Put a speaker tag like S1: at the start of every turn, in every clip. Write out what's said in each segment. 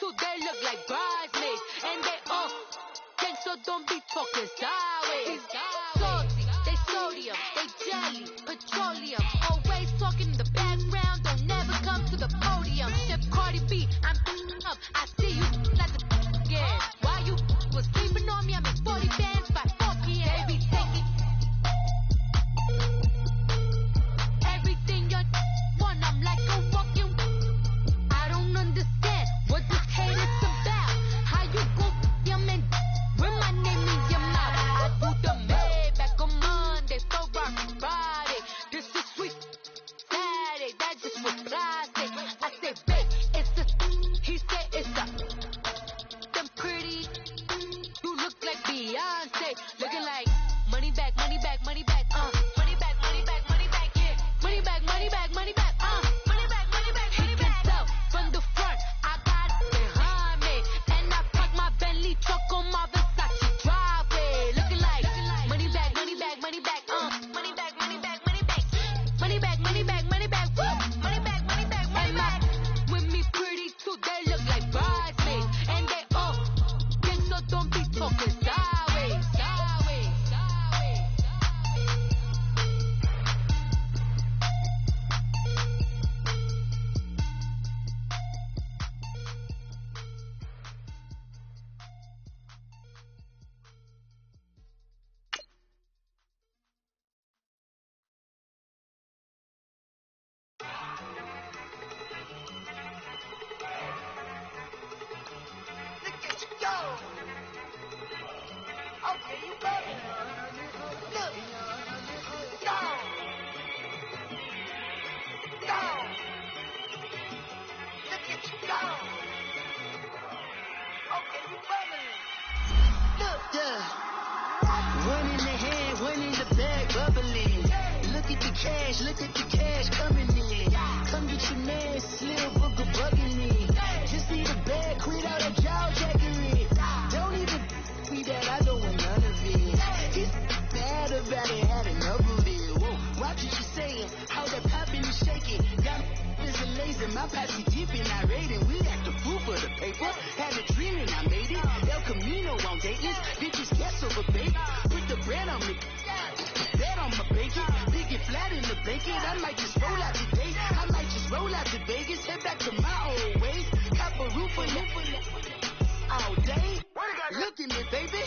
S1: too, they look like bridesmaids. And they all think so, don't be talking sideways. Salty, they sodium, they jelly, petroleum. Always talking in the background, don't never come to the podium. Chef Cardi B, I'm up, I see you like the again. Why you was sleeping on me? I'm in 40 bands by 4 p.m. They be taking everything you want. I'm like a walking. I don't understand what this hate is about. How you go your man when my name in your mouth? I do the Maybach on Monday, so rock Friday. This is sweet Saturday, that just was plastic. I say, babe, it's the. He said it's the. Them pretty. You look like Beyonce, looking like money back, money back, money back, money back, money back, money back, yeah, money back, money back, money back, money back, money back. He can tell from the front, I got it behind me, and I park my Bentley truck on my Versace driveway, looking like money back, money back, money back, money back, money back, money back, money back, money back, money back, woo, money back, money back, money back. With me pretty too, they look like bridesmaids, and they all think so, don't be talking sideways, sideways, sideways. Look at you go. Okay, you bugging. Look. Go. Go. Look at you go. Okay, you bugging. Look. Yeah. One in the hand, one in the bag, bubbling. Look at the cash coming in. Come get your man, Slim Booker bugging me. Just need a bag, quit out a jaw jackery. Don't even me that I don't want none of it. It's bad about it, had enough of it. Whoa, watch what you saying, how that poppin' and shaking. Got is a laser, my posse deep and irate, and we act the fool for the paper. Had a dream and I made it. El Camino on Dayton's, bitches guess over baby. Put the bread on me, bet on my bacon. Big it flat in the bacon. I might just roll out today. I might just roll out to Vegas, head back to my old ways. Cop a roof for you all day. Look at me, baby.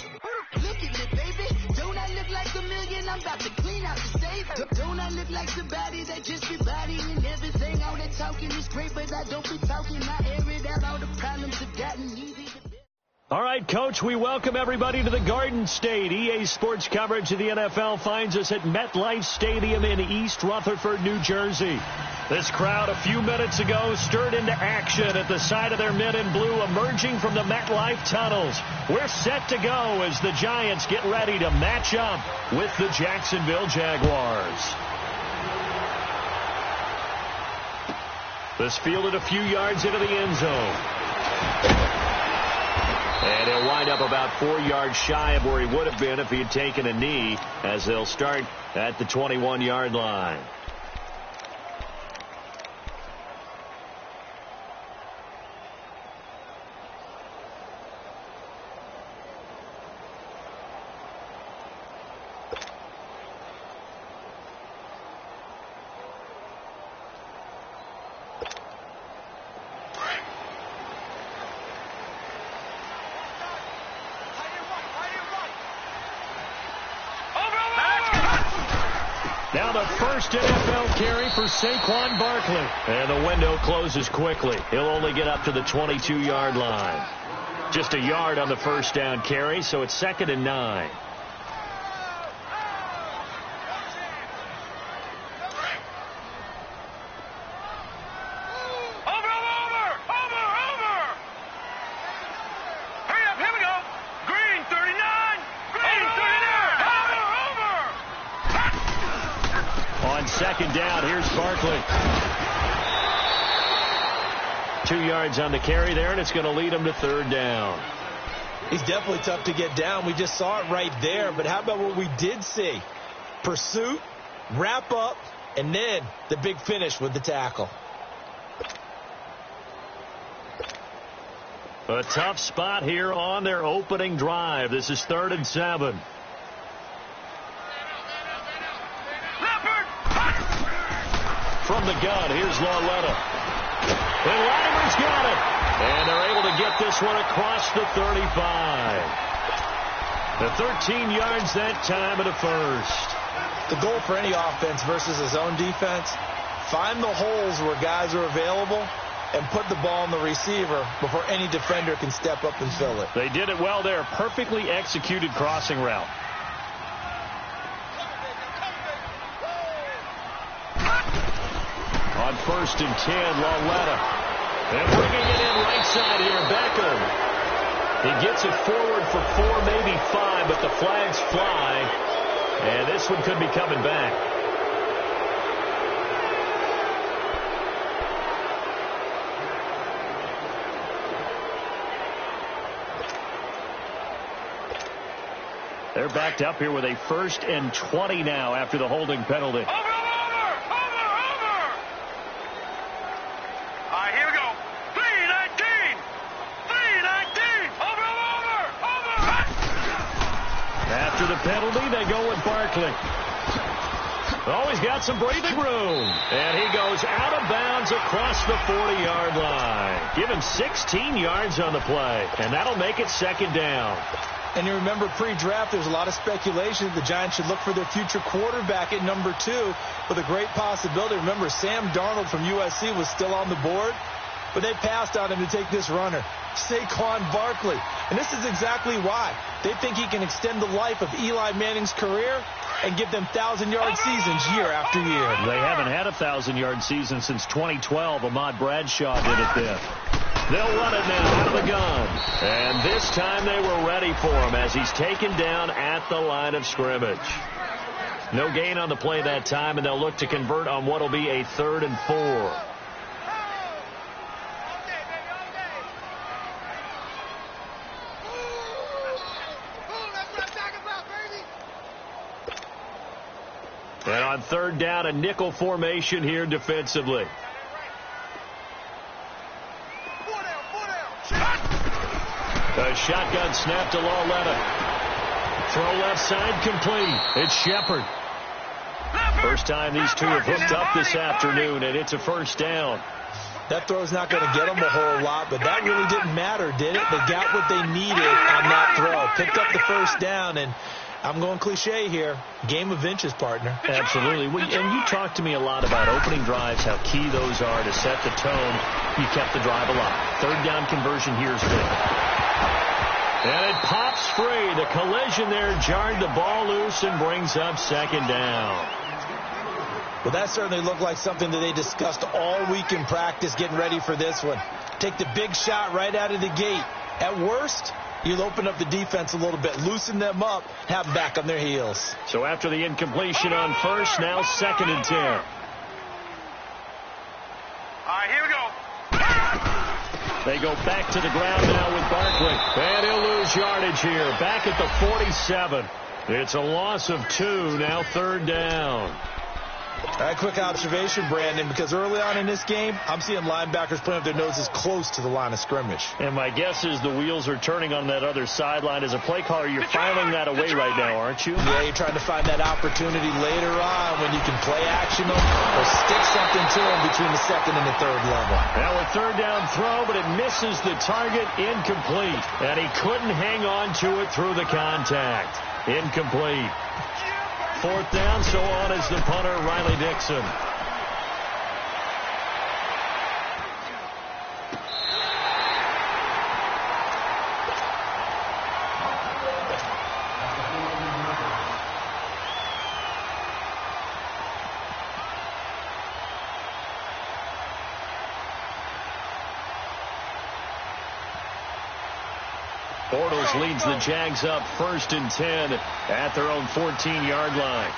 S1: Look at me, baby. Don't I look like a million? I'm about to clean out the safe. Don't I look like somebody that just be bodying everything? All that talking is great, but I don't be talking. I air it out. All the problems have gotten easy to bear.
S2: All right, Coach, we welcome everybody to the Garden State. EA Sports coverage of the NFL finds us at MetLife Stadium in East Rutherford, New Jersey. This crowd a few minutes ago stirred into action at the side of their men in blue emerging from the MetLife tunnels. We're set to go as the Giants get ready to match up with the Jacksonville Jaguars. This fielded a few yards into the end zone. And he'll wind up about 4 yards shy of where he would have been if he had taken a knee, as they'll start at the 21-yard line. Now the first NFL carry for Saquon Barkley. And the window closes quickly. He'll only get up to the 22-yard line. Just a yard on the first down carry, so it's 2nd and 9. Second down, here's Barkley. 2 yards on the carry there, and it's going to lead him to 3rd down.
S3: He's definitely tough to get down. We just saw it right there, but how about what we did see? Pursuit, wrap up, and then the big finish with the tackle.
S2: A tough spot here on their opening drive. This is 3rd and 7. From the gun, here's Lauletta. And Latimer's got it. And they're able to get this one across the 35. The 13 yards that time in the first.
S3: The goal for any offense versus a zone defense, find the holes where guys are available and put the ball on the receiver before any defender can step up and fill it.
S2: They did it well there. Perfectly executed crossing route. On 1st and 10, Lauletta. And bringing it in right side here, Beckham. He gets it forward for 4, maybe 5, but the flags fly. And this one could be coming back. They're backed up here with a 1st and 20 now after the holding penalty. After the penalty, they go with Barkley. Oh, he's got some breathing room. And he goes out of bounds across the 40-yard line. Give him 16 yards on the play. And that'll make it 2nd down.
S3: And you remember pre-draft, there's a lot of speculation that the Giants should look for their future quarterback at number 2 with a great possibility. Remember, Sam Darnold from USC was still on the board, but they passed on him to take this runner, Saquon Barkley. And this is exactly why. They think he can extend the life of Eli Manning's career and give them 1,000-yard seasons year after year.
S2: They haven't had a 1,000-yard season since 2012. Ahmad Bradshaw did it then. They'll run it now out of the gun. And this time they were ready for him as he's taken down at the line of scrimmage. No gain on the play that time, and they'll look to convert on what will be a 3rd and 4. And on 3rd down, a nickel formation here defensively. A shotgun snap to Lauletta. Throw left side complete. It's Shepard. First time these two have hooked up this afternoon, and it's a 1st down.
S3: That throw's not going to get them a whole lot, but that really didn't matter, did it? They got what they needed on that throw. Picked up the 1st down, and I'm going cliche here. Game of inches, partner.
S2: Absolutely. And you talked to me a lot about opening drives, how key those are to set the tone. You kept the drive alive. 3rd down conversion here is big. And it pops free. The collision there jarred the ball loose and brings up 2nd down.
S3: Well, that certainly looked like something that they discussed all week in practice getting ready for this one. Take the big shot right out of the gate. At worst, you'll open up the defense a little bit, loosen them up, have them back on their heels.
S2: So after the incompletion on 1st, now 2nd and 10.
S4: All right, here we go.
S2: They go back to the ground now with Barkley. And he'll lose yardage here. Back at the 47. It's a loss of 2, now 3rd down.
S3: All right, quick observation, Brandon, because early on in this game, I'm seeing linebackers putting up their noses close to the line of scrimmage.
S2: And my guess is the wheels are turning on that other sideline. As a play caller, you're filing that away right now, aren't you?
S3: Yeah, you're trying to find that opportunity later on when you can play action them or stick something to them between the 2nd and the 3rd level.
S2: Now a 3rd down throw, but it misses the target, incomplete. And he couldn't hang on to it through the contact. Incomplete. 4th down, so on is the punter, Riley Dixon. Bortles leads the Jags up 1st and 10 at their own 14-yard line.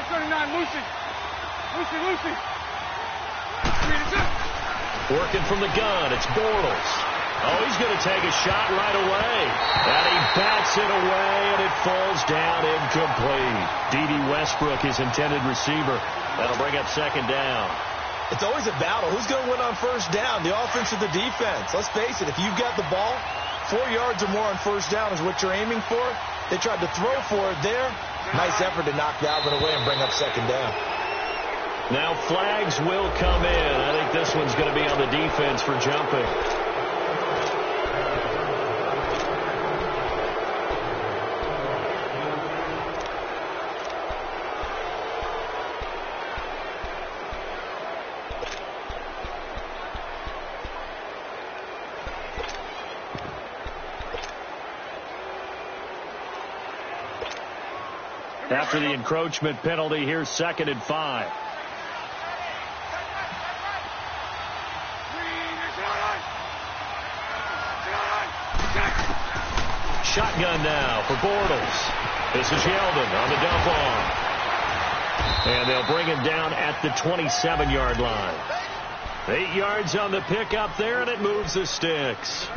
S4: 39, Lucy.
S2: Working from the gun, it's Bortles. Oh, he's going to take a shot right away. And he bats it away, and it falls down incomplete. D.D. Westbrook, his intended receiver. That'll bring up 2nd down.
S3: It's always a battle. Who's going to win on first down, the offense or the defense? Let's face it, if you've got the ball, 4 yards or more on first down is what you're aiming for. They tried to throw for it there. Nice effort to knock that one away and bring up second down.
S2: Now flags will come in. I think this one's going to be on the defense for jumping. After the encroachment penalty, here's 2nd and 5. Shotgun now for Bortles. This is Yeldon on the dump off. And they'll bring him down at the 27-yard line. 8 yards on the pickup there, and it moves the sticks.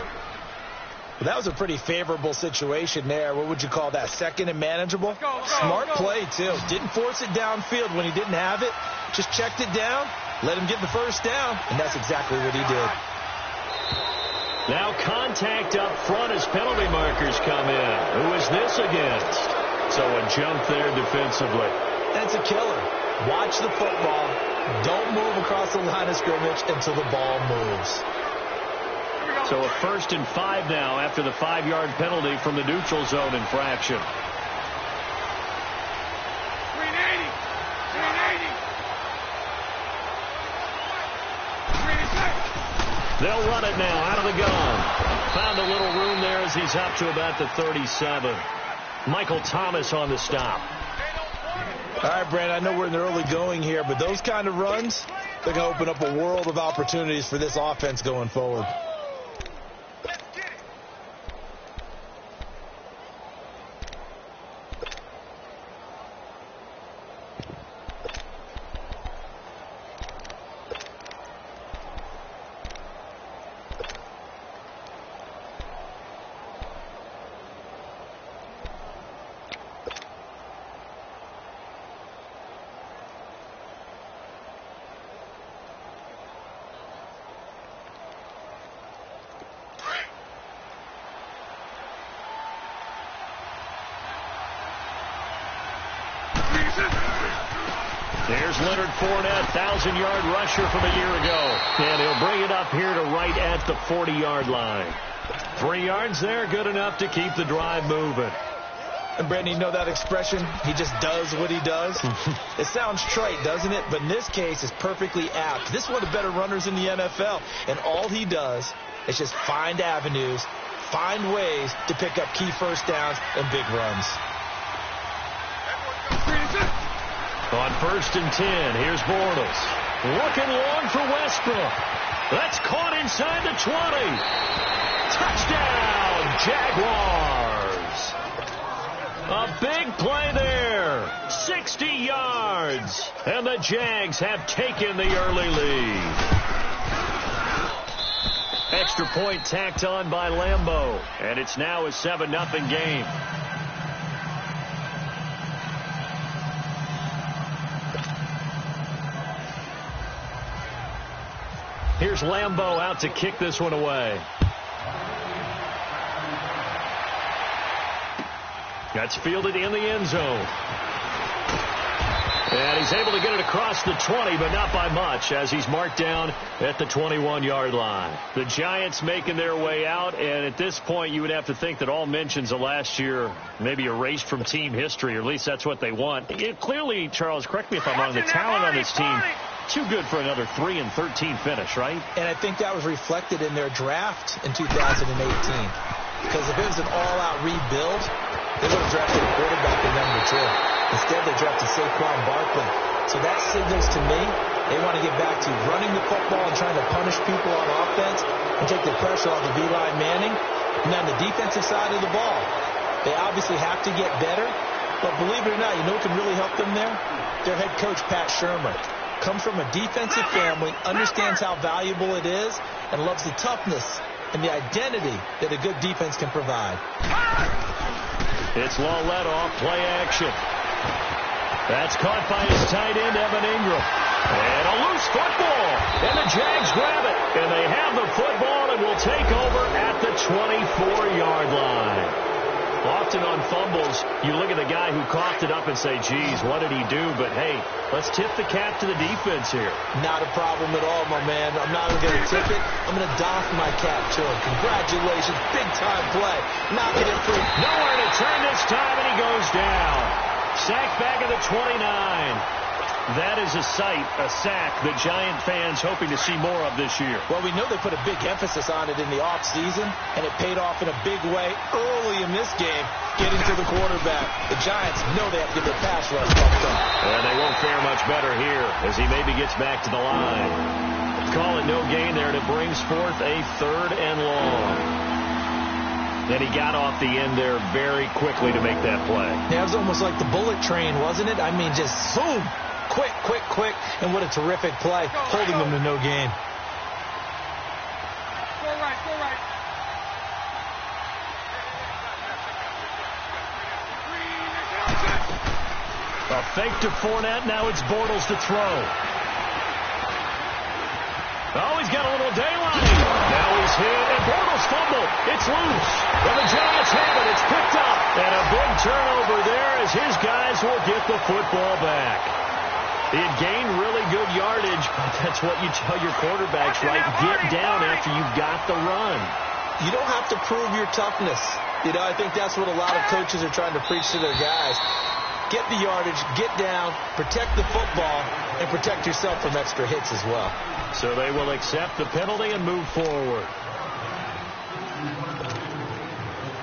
S3: Well, that was a pretty favorable situation there. What would you call that? Second and manageable? Smart play, too. Didn't force it downfield when he didn't have it. Just checked it down, let him get the first down, and that's exactly what he did.
S2: Now contact up front as penalty markers come in. Who is this against? So a jump there defensively.
S3: That's a killer. Watch the football. Don't move across the line of scrimmage until the ball moves.
S2: So a 1st and 5 now after the 5-yard penalty from the neutral zone infraction. 380. They'll run it now out of the gun. Found a little room there as he's up to about the 37. Michael Thomas on the stop.
S3: All right, Brand, I know we're in the early going here, but those kind of runs, they're going to open up a world of opportunities for this offense going forward.
S2: There's Leonard Fournette, 1,000-yard rusher from a year ago. And he'll bring it up here to right at the 40-yard line. 3 yards there, good enough to keep the drive moving.
S3: And, Brandon, you know that expression? He just does what he does? It sounds trite, doesn't it? But in this case, it's perfectly apt. This is one of the better runners in the NFL. And all he does is just find avenues, find ways to pick up key first downs and big runs.
S2: On 1st and 10, here's Bortles. Looking long for Westbrook. That's caught inside the 20. Touchdown, Jaguars. A big play there. 60 yards. And the Jags have taken the early lead. Extra point tacked on by Lambeau. And it's now a 7-0 game. Here's Lambeau out to kick this one away. That's fielded in the end zone. And he's able to get it across the 20, but not by much, as he's marked down at the 21-yard line. The Giants making their way out, and at this point you would have to think that all mentions of last year maybe erased from team history, or at least that's what they want. Clearly, Charles, correct me if I'm wrong, the talent on this team, too good for another 3-13 finish, right?
S3: And I think that was reflected in their draft in 2018. Because if it was an all-out rebuild, they would have drafted a quarterback at number 2. Instead, they drafted Saquon Barkley. So that signals to me they want to get back to running the football and trying to punish people on offense and take the pressure off of Eli Manning. And on the defensive side of the ball, they obviously have to get better. But believe it or not, you know what can really help them there? Their head coach, Pat Shermer, comes from a defensive family, understands how valuable it is, and loves the toughness and the identity that a good defense can provide.
S2: It's Lawlett off play action. That's caught by his tight end, Evan Ingram. And a loose football. 24-yard line. Often on fumbles, you look at the guy who coughed it up and say, geez, what did he do? But, hey, let's tip the cap to the defense here.
S3: Not a problem at all, my man. I'm not even going to tip it. I'm going to doff my cap to him. Congratulations. Big-time play. Knocking it free.
S2: Nowhere to turn this time, and he goes down. Sacked back at the 29. That is a sight, a sack, the Giant fans hoping to see more of this year.
S3: Well, we know they put a big emphasis on it in the offseason, and it paid off in a big way early in this game, getting to the quarterback. The Giants know they have to get their pass rush pumped up.
S2: And they won't fare much better here as he maybe gets back to the line. Call it no gain there, and it brings forth a 3rd and long. And he got off the end there very quickly to make that play.
S3: Yeah, it was almost like the bullet train, wasn't it? I mean, just boom. Quick, quick, quick, and what a terrific play, holding them to no gain.
S4: Go right.
S2: A fake to Fournette, now it's Bortles to throw. Oh, he's got a little daylight. Now he's hit, and Bortles fumbled. It's loose. And the Giants have it. It's picked up. And a big turnover there as his guys will get the football back. He had gained really good yardage, but that's what you tell your quarterbacks, right? Get down after you've got the run.
S3: You don't have to prove your toughness. You know, I think that's what a lot of coaches are trying to preach to their guys. Get the yardage, get down, protect the football, and protect yourself from extra hits as well.
S2: So they will accept the penalty and move forward.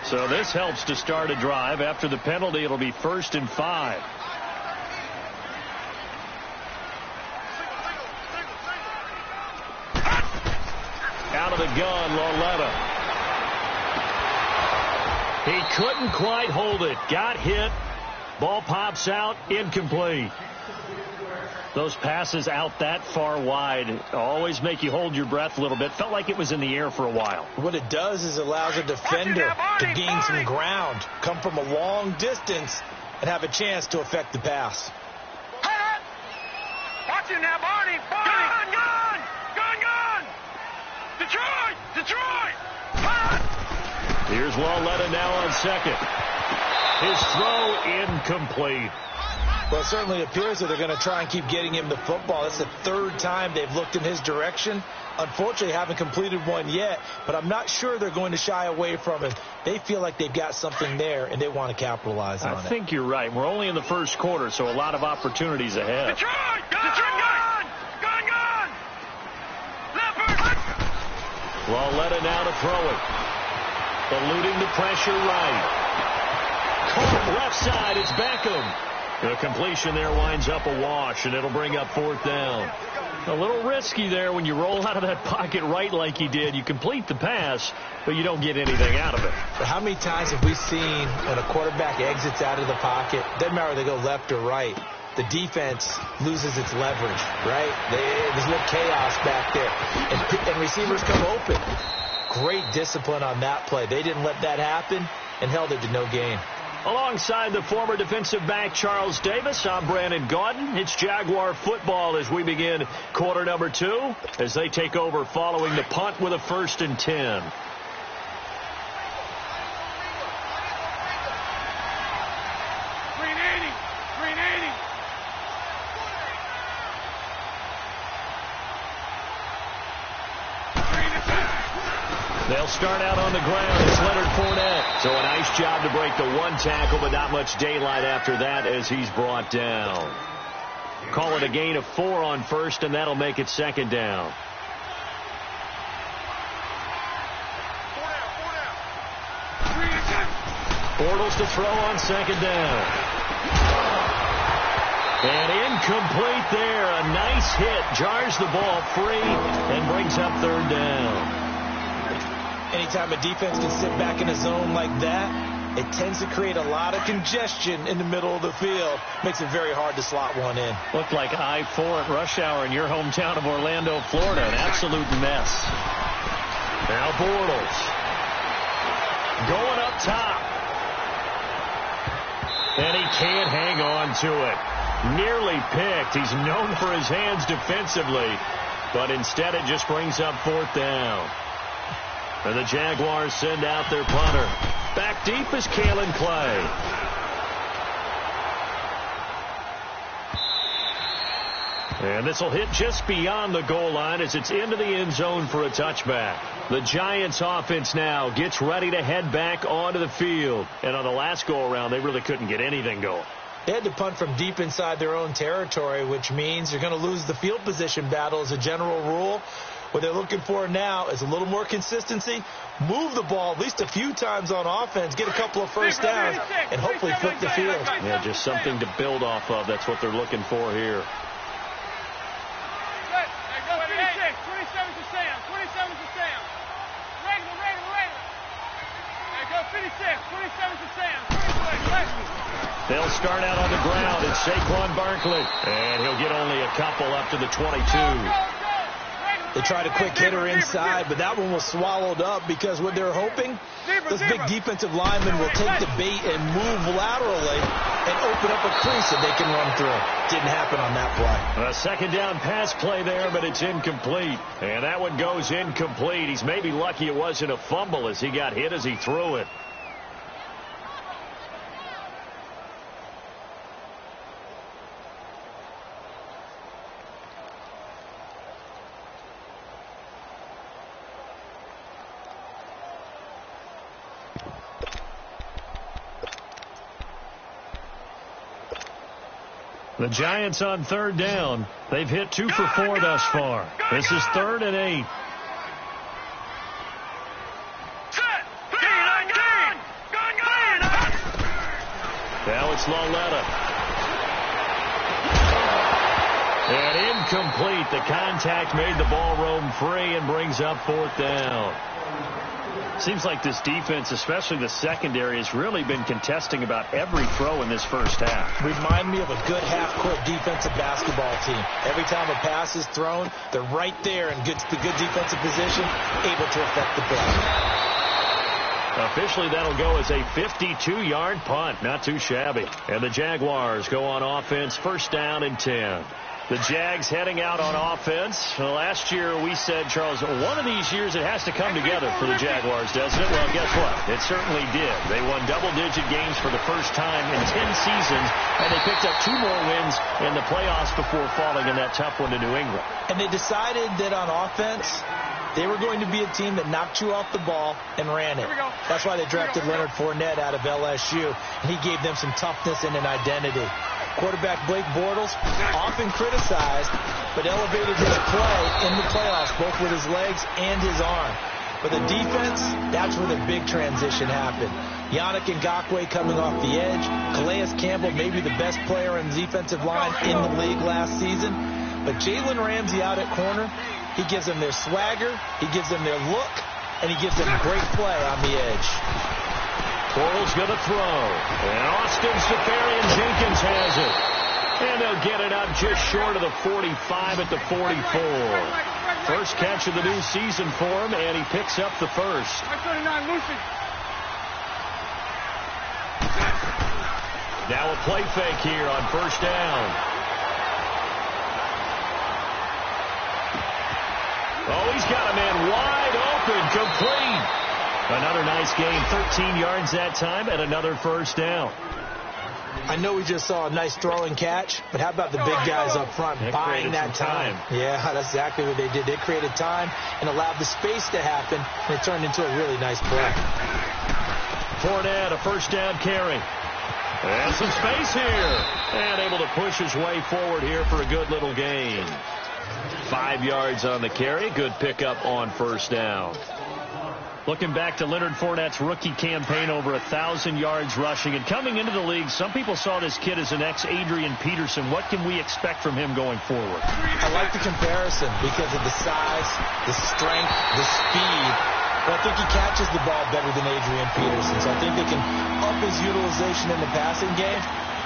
S2: So this helps to start a drive. After the penalty, it'll be 1st and 5. Out of the gun, Lauletta. He couldn't quite hold it. Got hit. Ball pops out. Incomplete. Those passes out that far wide always make you hold your breath a little bit. Felt like it was in the air for a while.
S3: What it does is allows a defender to gain some ground, come from a long distance, and have a chance to affect the pass.
S4: Watch him now, Barney. Gun. Detroit.
S2: Here's Lauletta now on second. His throw incomplete.
S3: Well, it certainly appears that they're going to try and keep getting him the football. It's the 3rd time they've looked in his direction. Unfortunately, haven't completed one yet, but I'm not sure they're going to shy away from it. They feel like they've got something there, and they want to capitalize on it.
S2: I think you're right. We're only in the first quarter, so a lot of opportunities ahead.
S4: Detroit, gun. Leopard.
S2: Lauletta now to throw it. Eluding the pressure right. Caught left side, it's Beckham. The completion there winds up a wash, and it'll bring up 4th down. A little risky there when you roll out of that pocket right like he did. You complete the pass, but you don't get anything out of it.
S3: But how many times have we seen when a quarterback exits out of the pocket, doesn't matter whether they go left or right, the defense loses its leverage, right? There's no chaos back there, and receivers come open. Great discipline on that play. They didn't let that happen and held it to no gain.
S2: Alongside the former defensive back Charles Davis, I'm Brandon Gaudin. It's Jaguar football as we begin quarter number 2 as they take over following the punt with a 1st and 10. They'll start out on the ground. It's Leonard Fournette. So a nice job to break the 1 tackle, but not much daylight after that as he's brought down. Call it a gain of 4 on 1st, and that'll make it 2nd down. Bortles to throw on 2nd down. And incomplete there. A nice hit. Jars the ball free and brings up 3rd down.
S3: Anytime a defense can sit back in a zone like that, it tends to create a lot of congestion in the middle of the field. Makes it very hard to slot one in.
S2: Looked like I-4 at rush hour in your hometown of Orlando, Florida. An absolute mess. Now Bortles. Going up top. And he can't hang on to it. Nearly picked. He's known for his hands defensively. But instead it just brings up 4th down. And the Jaguars send out their punter. Back deep is Kalen Clay. And this will hit just beyond the goal line as it's into the end zone for a touchback. The Giants offense now gets ready to head back onto the field. And on the last go-around, they really couldn't get anything going.
S3: They had to punt from deep inside their own territory, which means you're going to lose the field position battle as a general rule. What they're looking for now is a little more consistency, move the ball at least a few times on offense, get a couple of first downs, and hopefully flip the field.
S2: Yeah, just something to build off of. That's what they're looking for here.
S4: 27 to Sam. 27 to Sam. Regular. There goes 56. 27 to Sam. 26.
S2: They'll start out on the ground. It's Saquon Barkley. And he'll get only a couple up to the 22.
S3: They tried a quick hitter inside, but that one was swallowed up because what they're hoping, those big defensive linemen will take the bait and move laterally and open up a crease that they can run through. Didn't happen on that play.
S2: A second down pass play there, but it's incomplete. And that one goes incomplete. He's maybe lucky it wasn't a fumble as he got hit as he threw it. The Giants on third down. They've hit 2 for 4 thus far. This is 3rd and 8. Now it's Lauletta. And incomplete. The contact made the ball roam free and brings up 4th down. Seems like this defense, especially the secondary, has really been contesting about every throw in this first half.
S3: Remind me of a good half-court defensive basketball team. Every time a pass is thrown, they're right there and gets the good defensive position, able to affect the play.
S2: Officially, that'll go as a 52-yard punt. Not too shabby. And the Jaguars go on offense, 1st down and 10. The Jags heading out on offense. Last year we said, Charles, one of these years it has to come together for the Jaguars, doesn't it? Well, guess what? It certainly did. They won double-digit games for the first time in 10 seasons, and they picked up 2 more wins in the playoffs before falling in that tough one to New England.
S3: And they decided that on offense, they were going to be a team that knocked you off the ball and ran it. That's why they drafted Leonard Fournette out of LSU, and he gave them some toughness and an identity. Quarterback Blake Bortles, often criticized, but elevated his play in the playoffs, both with his legs and his arm. For the defense, that's where the big transition happened. Yannick Ngakoue coming off the edge. Calais Campbell, maybe the best player in the defensive line in the league last season. But Jalen Ramsey out at corner, he gives them their swagger, he gives them their look, and he gives them great play on the edge.
S2: Bortles going to throw. And Austin Seferian-Jenkins has it. And they'll get it up just short of the 45 at the 44. First catch of the new season for him, and he picks up the first. Now a play fake here on 1st down. Oh, he's got a man wide open, complete. Another nice gain, 13 yards that time, and another 1st down.
S3: I know we just saw a nice throwing catch, but how about the big guys up front buying that time? Yeah, that's exactly what they did. They created time and allowed the space to happen, and it turned into a really nice play.
S2: Fournette, a 1st down carry. And some space here. And able to push his way forward here for a good little gain. 5 yards on the carry. Good pickup on 1st down. Looking back to Leonard Fournette's rookie campaign, over 1,000 yards rushing. And coming into the league, some people saw this kid as an ex-Adrian Peterson. What can we expect from him going forward?
S3: I like the comparison because of the size, the strength, the speed. But I think he catches the ball better than Adrian Peterson. So I think they can up his utilization in the passing game.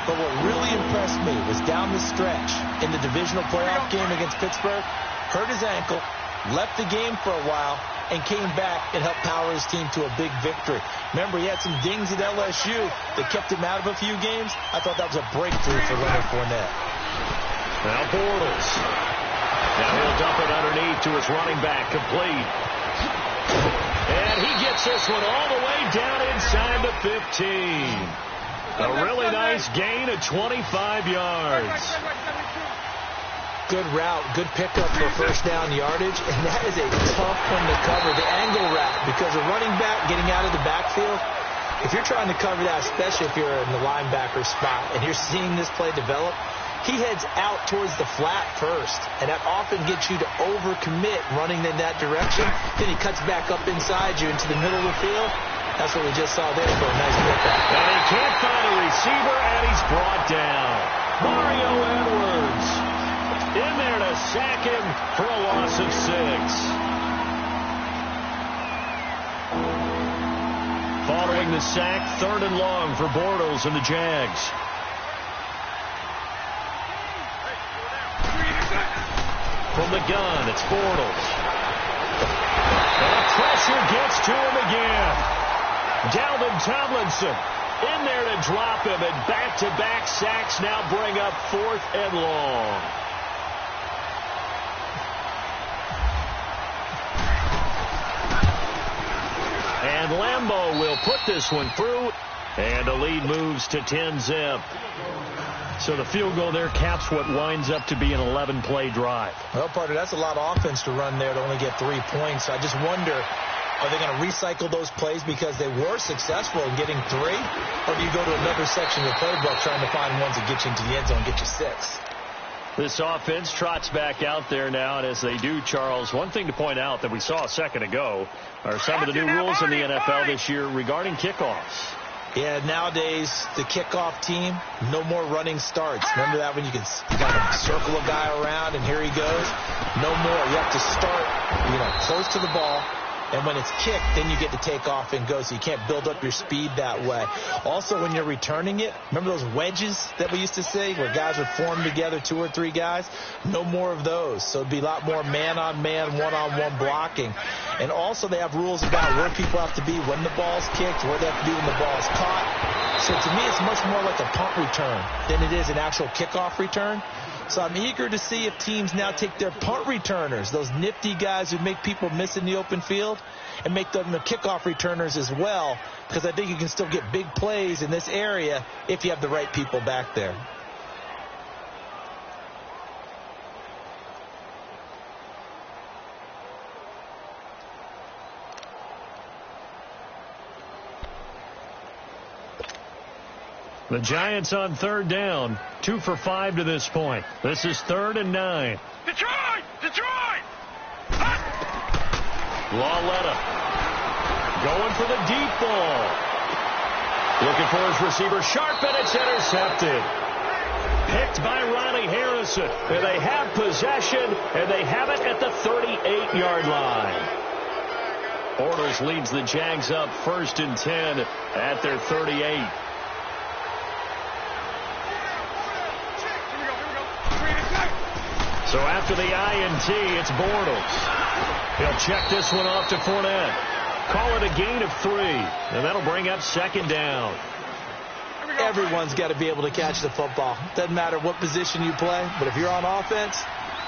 S3: But what really impressed me was down the stretch in the divisional playoff game against Pittsburgh, hurt his ankle, left the game for a while, and came back and helped power his team to a big victory. Remember, he had some dings at LSU that kept him out of a few games. I thought that was a breakthrough for Leonard Fournette.
S2: Now Bortles. Now he'll dump it underneath to his running back, complete. And And he gets this one all the way down inside the 15. A really nice gain of 25 yards.
S3: Good route, good pickup for first down yardage, and that is a tough one to cover, the angle route, because a running back getting out of the backfield, if you're trying to cover that, especially if you're in the linebacker spot, and you're seeing this play develop, he heads out towards the flat first, and that often gets you to overcommit running in that direction. Then he cuts back up inside you into the middle of the field. That's what we just saw there for a nice pickup.
S2: And he can't find a receiver, and he's brought down. Mario Edwards in there to sack him for a loss of 6. Following the sack, 3rd and long for Bortles and the Jags. From the gun, it's Bortles. And pressure gets to him again. Dalvin Tomlinson in there to drop him, and back-to-back sacks now bring up 4th and long. And Lambeau will put this one through, and the lead moves to 10-zip. So the field goal there caps what winds up to be an 11-play drive.
S3: Well, partner, that's a lot of offense to run there to only get 3 points. I just wonder, are they going to recycle those plays because they were successful in getting 3? Or do you go to another section of the playbook trying to find ones that get you into the end zone and get you 6?
S2: This offense trots back out there now, and as they do, Charles, one thing to point out that we saw a second ago are some of the new rules in the NFL this year regarding kickoffs.
S3: Yeah, nowadays, the kickoff team, no more running starts. Remember that when you got to circle a guy around and here he goes? No more. You have to start, close to the ball. And when it's kicked, then you get to take off and go, so you can't build up your speed that way. Also, when you're returning it, remember those wedges that we used to see where guys would form together, 2 or 3 guys? No more of those. So it'd be a lot more man-on-man, one-on-one blocking. And also they have rules about where people have to be when the ball's kicked, where they have to be when the ball's caught. So to me, it's much more like a punt return than it is an actual kickoff return. So I'm eager to see if teams now take their punt returners, those nifty guys who make people miss in the open field, and make them the kickoff returners as well, because I think you can still get big plays in this area if you have the right people back there.
S2: The Giants on 3rd down, 2 for 5 to this point. This is 3rd and 9.
S4: Detroit! Detroit!
S2: Lauletta going for the deep ball. Looking for his receiver, Sharp, and it's intercepted. Picked by Ronnie Harrison. And they have possession, and they have it at the 38-yard line. Bortles leads the Jags up 1st and 10 at their 38. So after the INT, it's Bortles. He'll check this one off to Fournette. Call it a gain of 3, and that'll bring up 2nd down.
S3: Everyone's got to be able to catch the football. Doesn't matter what position you play, but if you're on offense,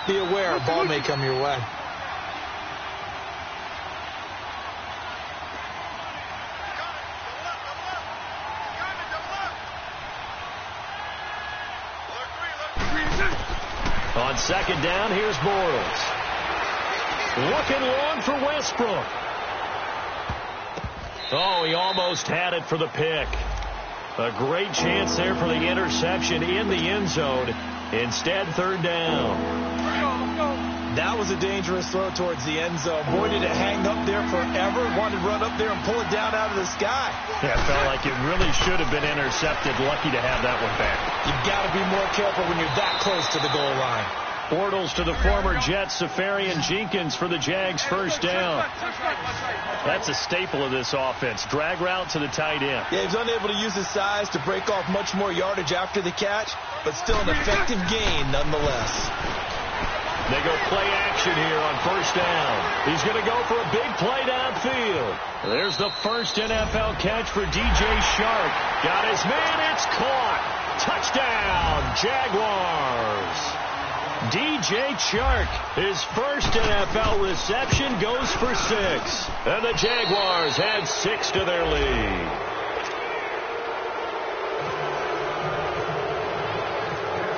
S3: be aware a ball may come your way.
S2: On 2nd down, here's Bortles. Looking long for Westbrook. Oh, he almost had it for the pick. A great chance there for the interception in the end zone. Instead, 3rd down.
S3: That was a dangerous throw towards the end zone. Boy, did it hang up there forever. Wanted to run up there and pull it down out of the sky.
S2: Yeah, it felt like it really should have been intercepted. Lucky to have that one back.
S3: You've got to be more careful when you're that close to the goal line.
S2: Bortles to the former Jet, Safarian Jenkins for the Jags' 1st down. That's a staple of this offense. Drag route to the tight end.
S3: Yeah, he's unable to use his size to break off much more yardage after the catch, but still an effective gain nonetheless.
S2: They go play action here on 1st down. He's going to go for a big play downfield. There's the first NFL catch for DJ Shark. Got his man. It's caught. Touchdown, Jaguars. DJ Chark, his first NFL reception, goes for 6. And the Jaguars add 6 to their lead.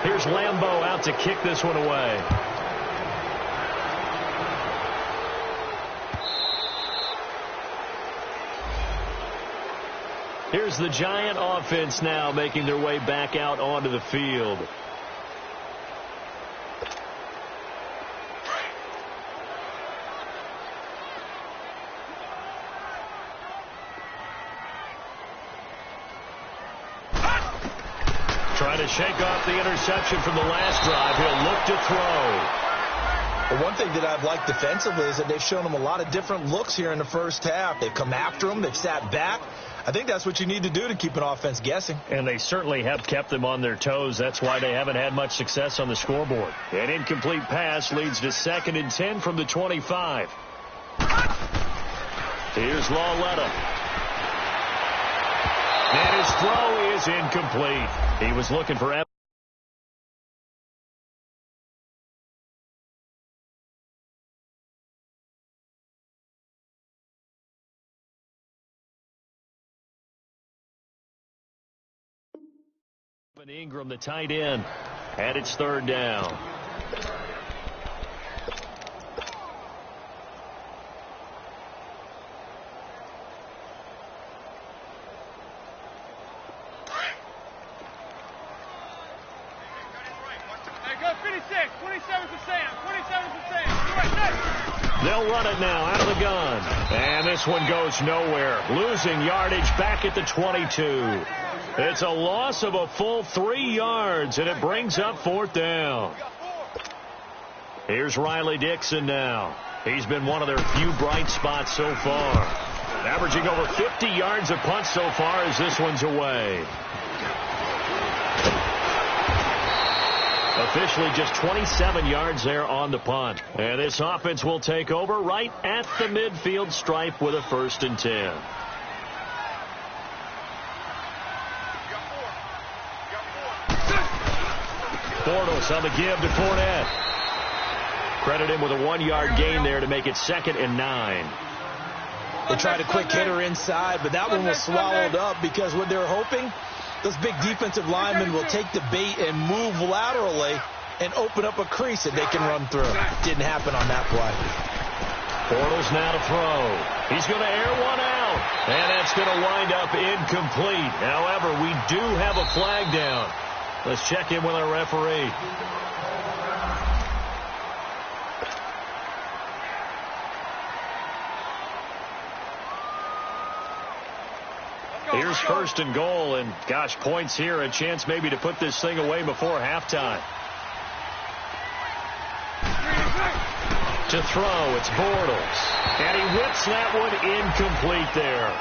S2: Here's Lambeau out to kick this one away. Here's the Giant offense now making their way back out onto the field. Trying to shake off the interception from the last drive. He'll look to throw.
S3: Well, one thing that I've liked defensively is that they've shown him a lot of different looks here in the first half. They've come after him. They've sat back. I think that's what you need to do to keep an offense guessing.
S2: And they certainly have kept them on their toes. That's why they haven't had much success on the scoreboard. An incomplete pass leads to 2nd and 10 from the 25. Here's Lauletta. And his throw is incomplete. He was looking for an Ingram, the tight end, and it's 3rd down. They'll run it now out of the gun. And this one goes nowhere. Losing yardage back at the 22. It's a loss of a full 3 yards, and it brings up 4th down. Here's Riley Dixon now. He's been one of their few bright spots so far. Averaging over 50 yards a punt so far as this one's away. Officially just 27 yards there on the punt. And this offense will take over right at the midfield stripe with a 1st and 10. Bortles on the give to Fournette. Credit him with a 1-yard gain there to make it 2nd and 9.
S3: They tried a quick hitter inside, but that one was swallowed up because what they're hoping, those big defensive linemen will take the bait and move laterally and open up a crease that they can run through. Didn't happen on that play.
S2: Bortles now to throw. He's going to air one out, and that's going to wind up incomplete. However, we do have a flag down. Let's check in with our referee. Here's 1st and goal, and gosh, points here, a chance maybe to put this thing away before halftime. To throw, it's Bortles. And he whips that one incomplete there.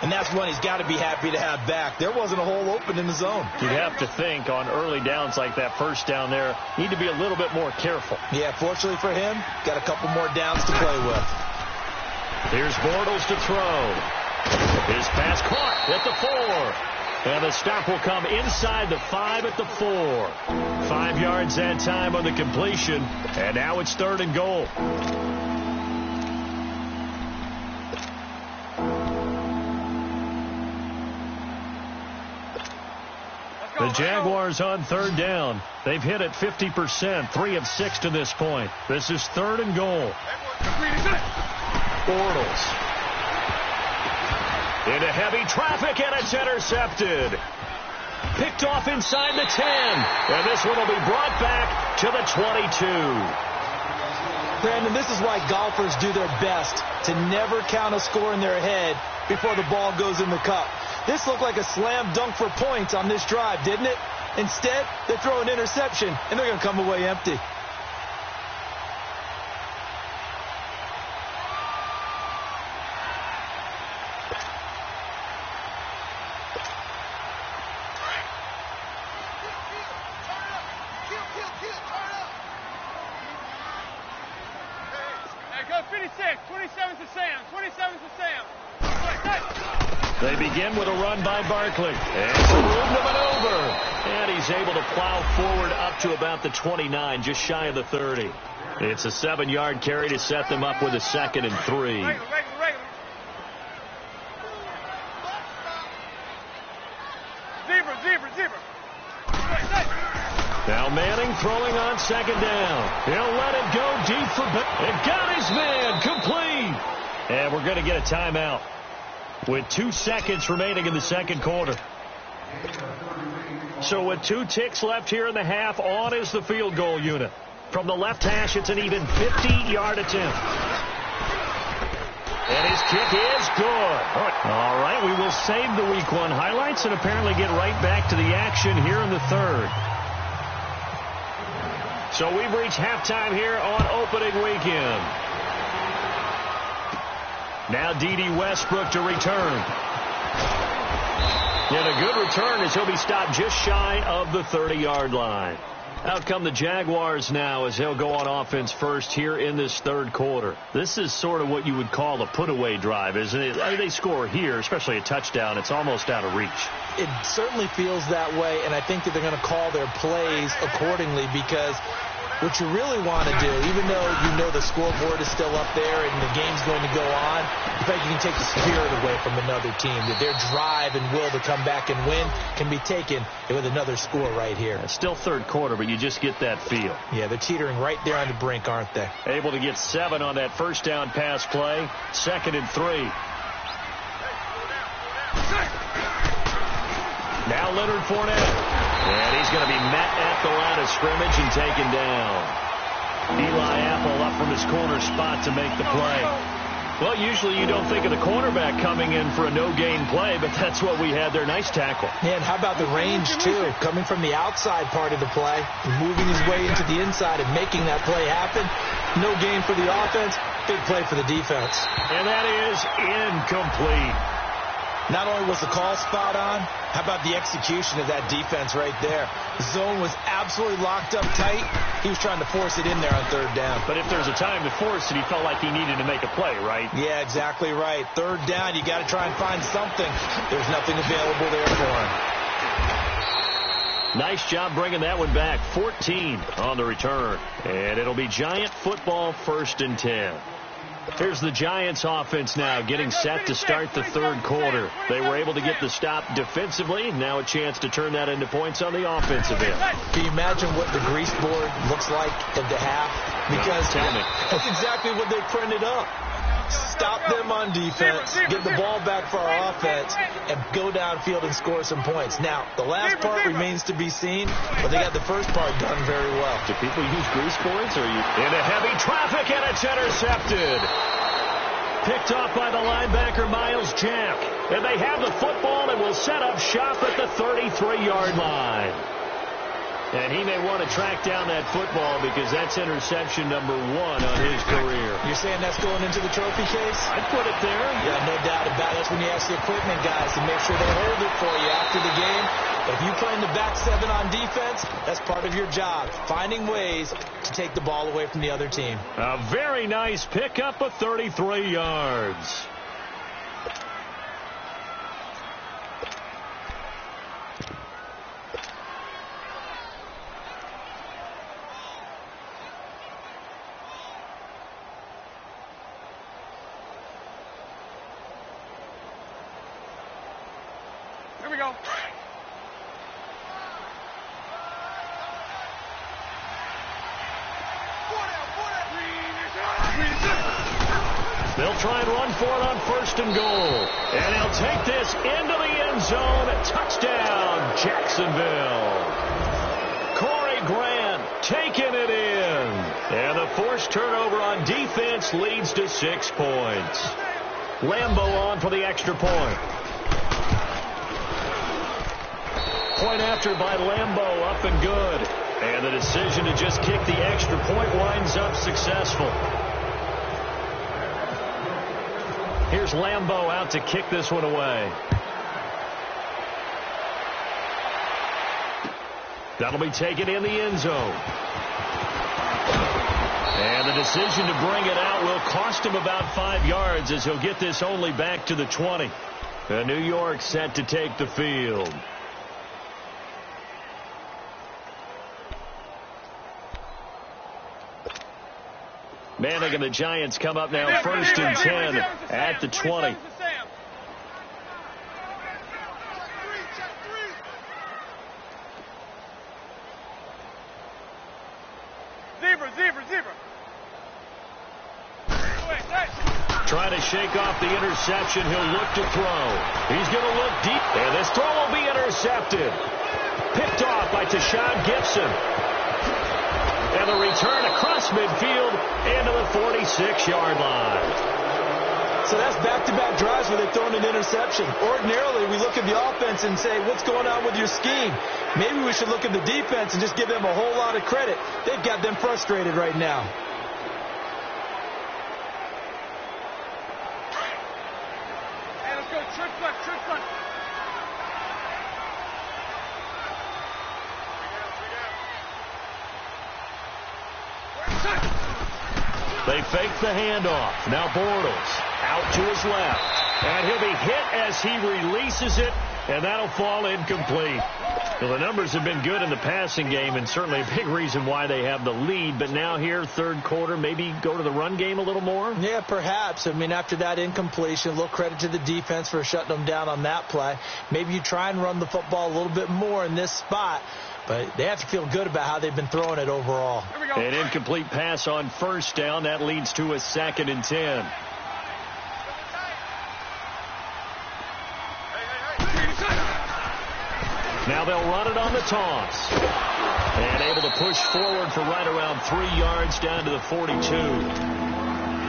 S3: And that's one he's got to be happy to have back. There wasn't a hole open in the zone.
S2: You'd have to think on early downs like that 1st down there, need to be a little bit more careful.
S3: Yeah, fortunately for him, got a couple more downs to play with.
S2: Here's Bortles to throw. His pass caught at the 4. And the stop will come inside the 5 at the 4. 5 yards that time on the completion. And now it's 3rd and goal. The Jaguars on 3rd down. They've hit it 50%, 3 of 6 to this point. This is 3rd and goal. Bortles. Into heavy traffic, and it's intercepted. Picked off inside the 10. And this one will be brought back to the 22.
S3: Brandon, this is why golfers do their best to never count a score in their head before the ball goes in the cup. This looked like a slam dunk for points on this drive, didn't it? Instead, they throw an interception, and they're going to come away empty.
S4: Go 56, 27 to Sam, 27 to Sam.
S2: They begin with a run by Barkley. And some room to maneuver. And he's able to plow forward up to about the 29, just shy of the 30. It's a 7-yard carry to set them up with a 2nd and 3.
S4: Zebra.
S2: Now Manning throwing on 2nd down. He'll let it go deep for and got his man complete. And we're going to get a timeout with 2 seconds remaining in the 2nd quarter. So with 2 ticks left here in the half, on is the field goal unit. From the left hash, it's an even 50-yard attempt. And his kick is good. All right, we will save the Week 1 highlights and apparently get right back to the action here in the 3rd. So we've reached halftime here on opening weekend. Now D.D. Westbrook to return. And a good return as he'll be stopped just shy of the 30-yard line. Out come the Jaguars now as they'll go on offense first here in this 3rd quarter. This is sort of what you would call a put-away drive, isn't it? I mean, they score here, especially a touchdown. It's almost out of reach.
S3: It certainly feels that way, and I think that they're going to call their plays accordingly because what you really want to do, even though you know the scoreboard is still up there and the game's going to go on, in fact, you can take the spirit away from another team. That their drive and will to come back and win can be taken with another score right here.
S2: It's still 3rd quarter, but you just get that feel.
S3: Yeah, they're teetering right there on the brink, aren't they?
S2: Able to get 7 on that 1st down pass play. 2nd and 3. Now Leonard Fournette. And he's going to be met at the line of scrimmage and taken down. Eli Apple up from his corner spot to make the play. Well, usually you don't think of the cornerback coming in for a no-gain play, but that's what we had there. Nice tackle.
S3: Yeah, and how about the range, too? Coming from the outside part of the play, moving his way into the inside and making that play happen. No gain for the offense, big play for the defense.
S2: And that is incomplete.
S3: Not only was the call spot on, how about the execution of that defense right there? The zone was absolutely locked up tight. He was trying to force it in there on 3rd down.
S2: But if there's a time to force it, he felt like he needed to make a play, right?
S3: Yeah, exactly right. 3rd down, you got to try and find something. There's nothing available there for him.
S2: Nice job bringing that one back. 14 on the return. And it'll be Giant football 1st and 10. Here's the Giants offense now getting set to start the 3rd quarter. They were able to get the stop defensively. Now a chance to turn that into points on the offensive end.
S3: Can you imagine what the grease board looks like at the half? Because
S2: tell me.
S3: That's exactly what they printed up. Stop them on defense, get the ball back for our offense, and go downfield and score some points. Now, the last part remains to be seen, but they got the first part done very well.
S2: Do people use grease boards? Or are you into heavy traffic, and it's intercepted? Picked off by the linebacker, Miles Jack. And they have the football and will set up shop at the 33-yard line. And he may want to track down that football because that's interception number 1 on his career.
S3: You're saying that's going into the trophy case?
S2: I'd put it there.
S3: Yeah, no doubt about it. That's when you ask the equipment guys to make sure they hold it for you after the game. But if you play in the back 7 on defense, that's part of your job, finding ways to take the ball away from the other team.
S2: A very nice pickup of 33 yards.
S4: Here we go.
S2: They'll try and run for it on 1st and goal. And he'll take this into the end zone. Touchdown, Jacksonville. Corey Grant taking it in. And the forced turnover on defense leads to 6 points. Lambeau on for the extra point. Point after by Lambeau, up and good. And the decision to just kick the extra point winds up successful. Here's Lambeau out to kick this one away. That'll be taken in the end zone. And the decision to bring it out will cost him about 5 yards as he'll get this only back to the 20. And New York set to take the field. Manning and the Giants come up now 1st and 10 at the 20.
S4: Zebra.
S2: Trying to shake off the interception. He'll look to throw. He's going to look deep. And this throw will be intercepted. Picked off by Tashawn Gibson. And the return across midfield into the 46-yard line.
S3: So that's back-to-back drives where they've thrown an interception. Ordinarily, we look at the offense and say, what's going on with your scheme? Maybe we should look at the defense and just give them a whole lot of credit. They've got them frustrated right now.
S4: Hey, let's go. Trick front.
S2: They fake the handoff. Now Bortles out to his left. And he'll be hit as he releases it, and that'll fall incomplete. Well, the numbers have been good in the passing game, and certainly a big reason why they have the lead. But now here, third quarter, maybe go to the run game a little more?
S3: Yeah, perhaps. I mean, after that incompletion, a little credit to the defense for shutting them down on that play. Maybe you try and run the football a little bit more in this spot. But they have to feel good about how they've been throwing it overall.
S2: An incomplete pass on first down. That leads to a 2nd and 10. Now they'll run it on the toss. And able to push forward for right around 3 yards down to the 42.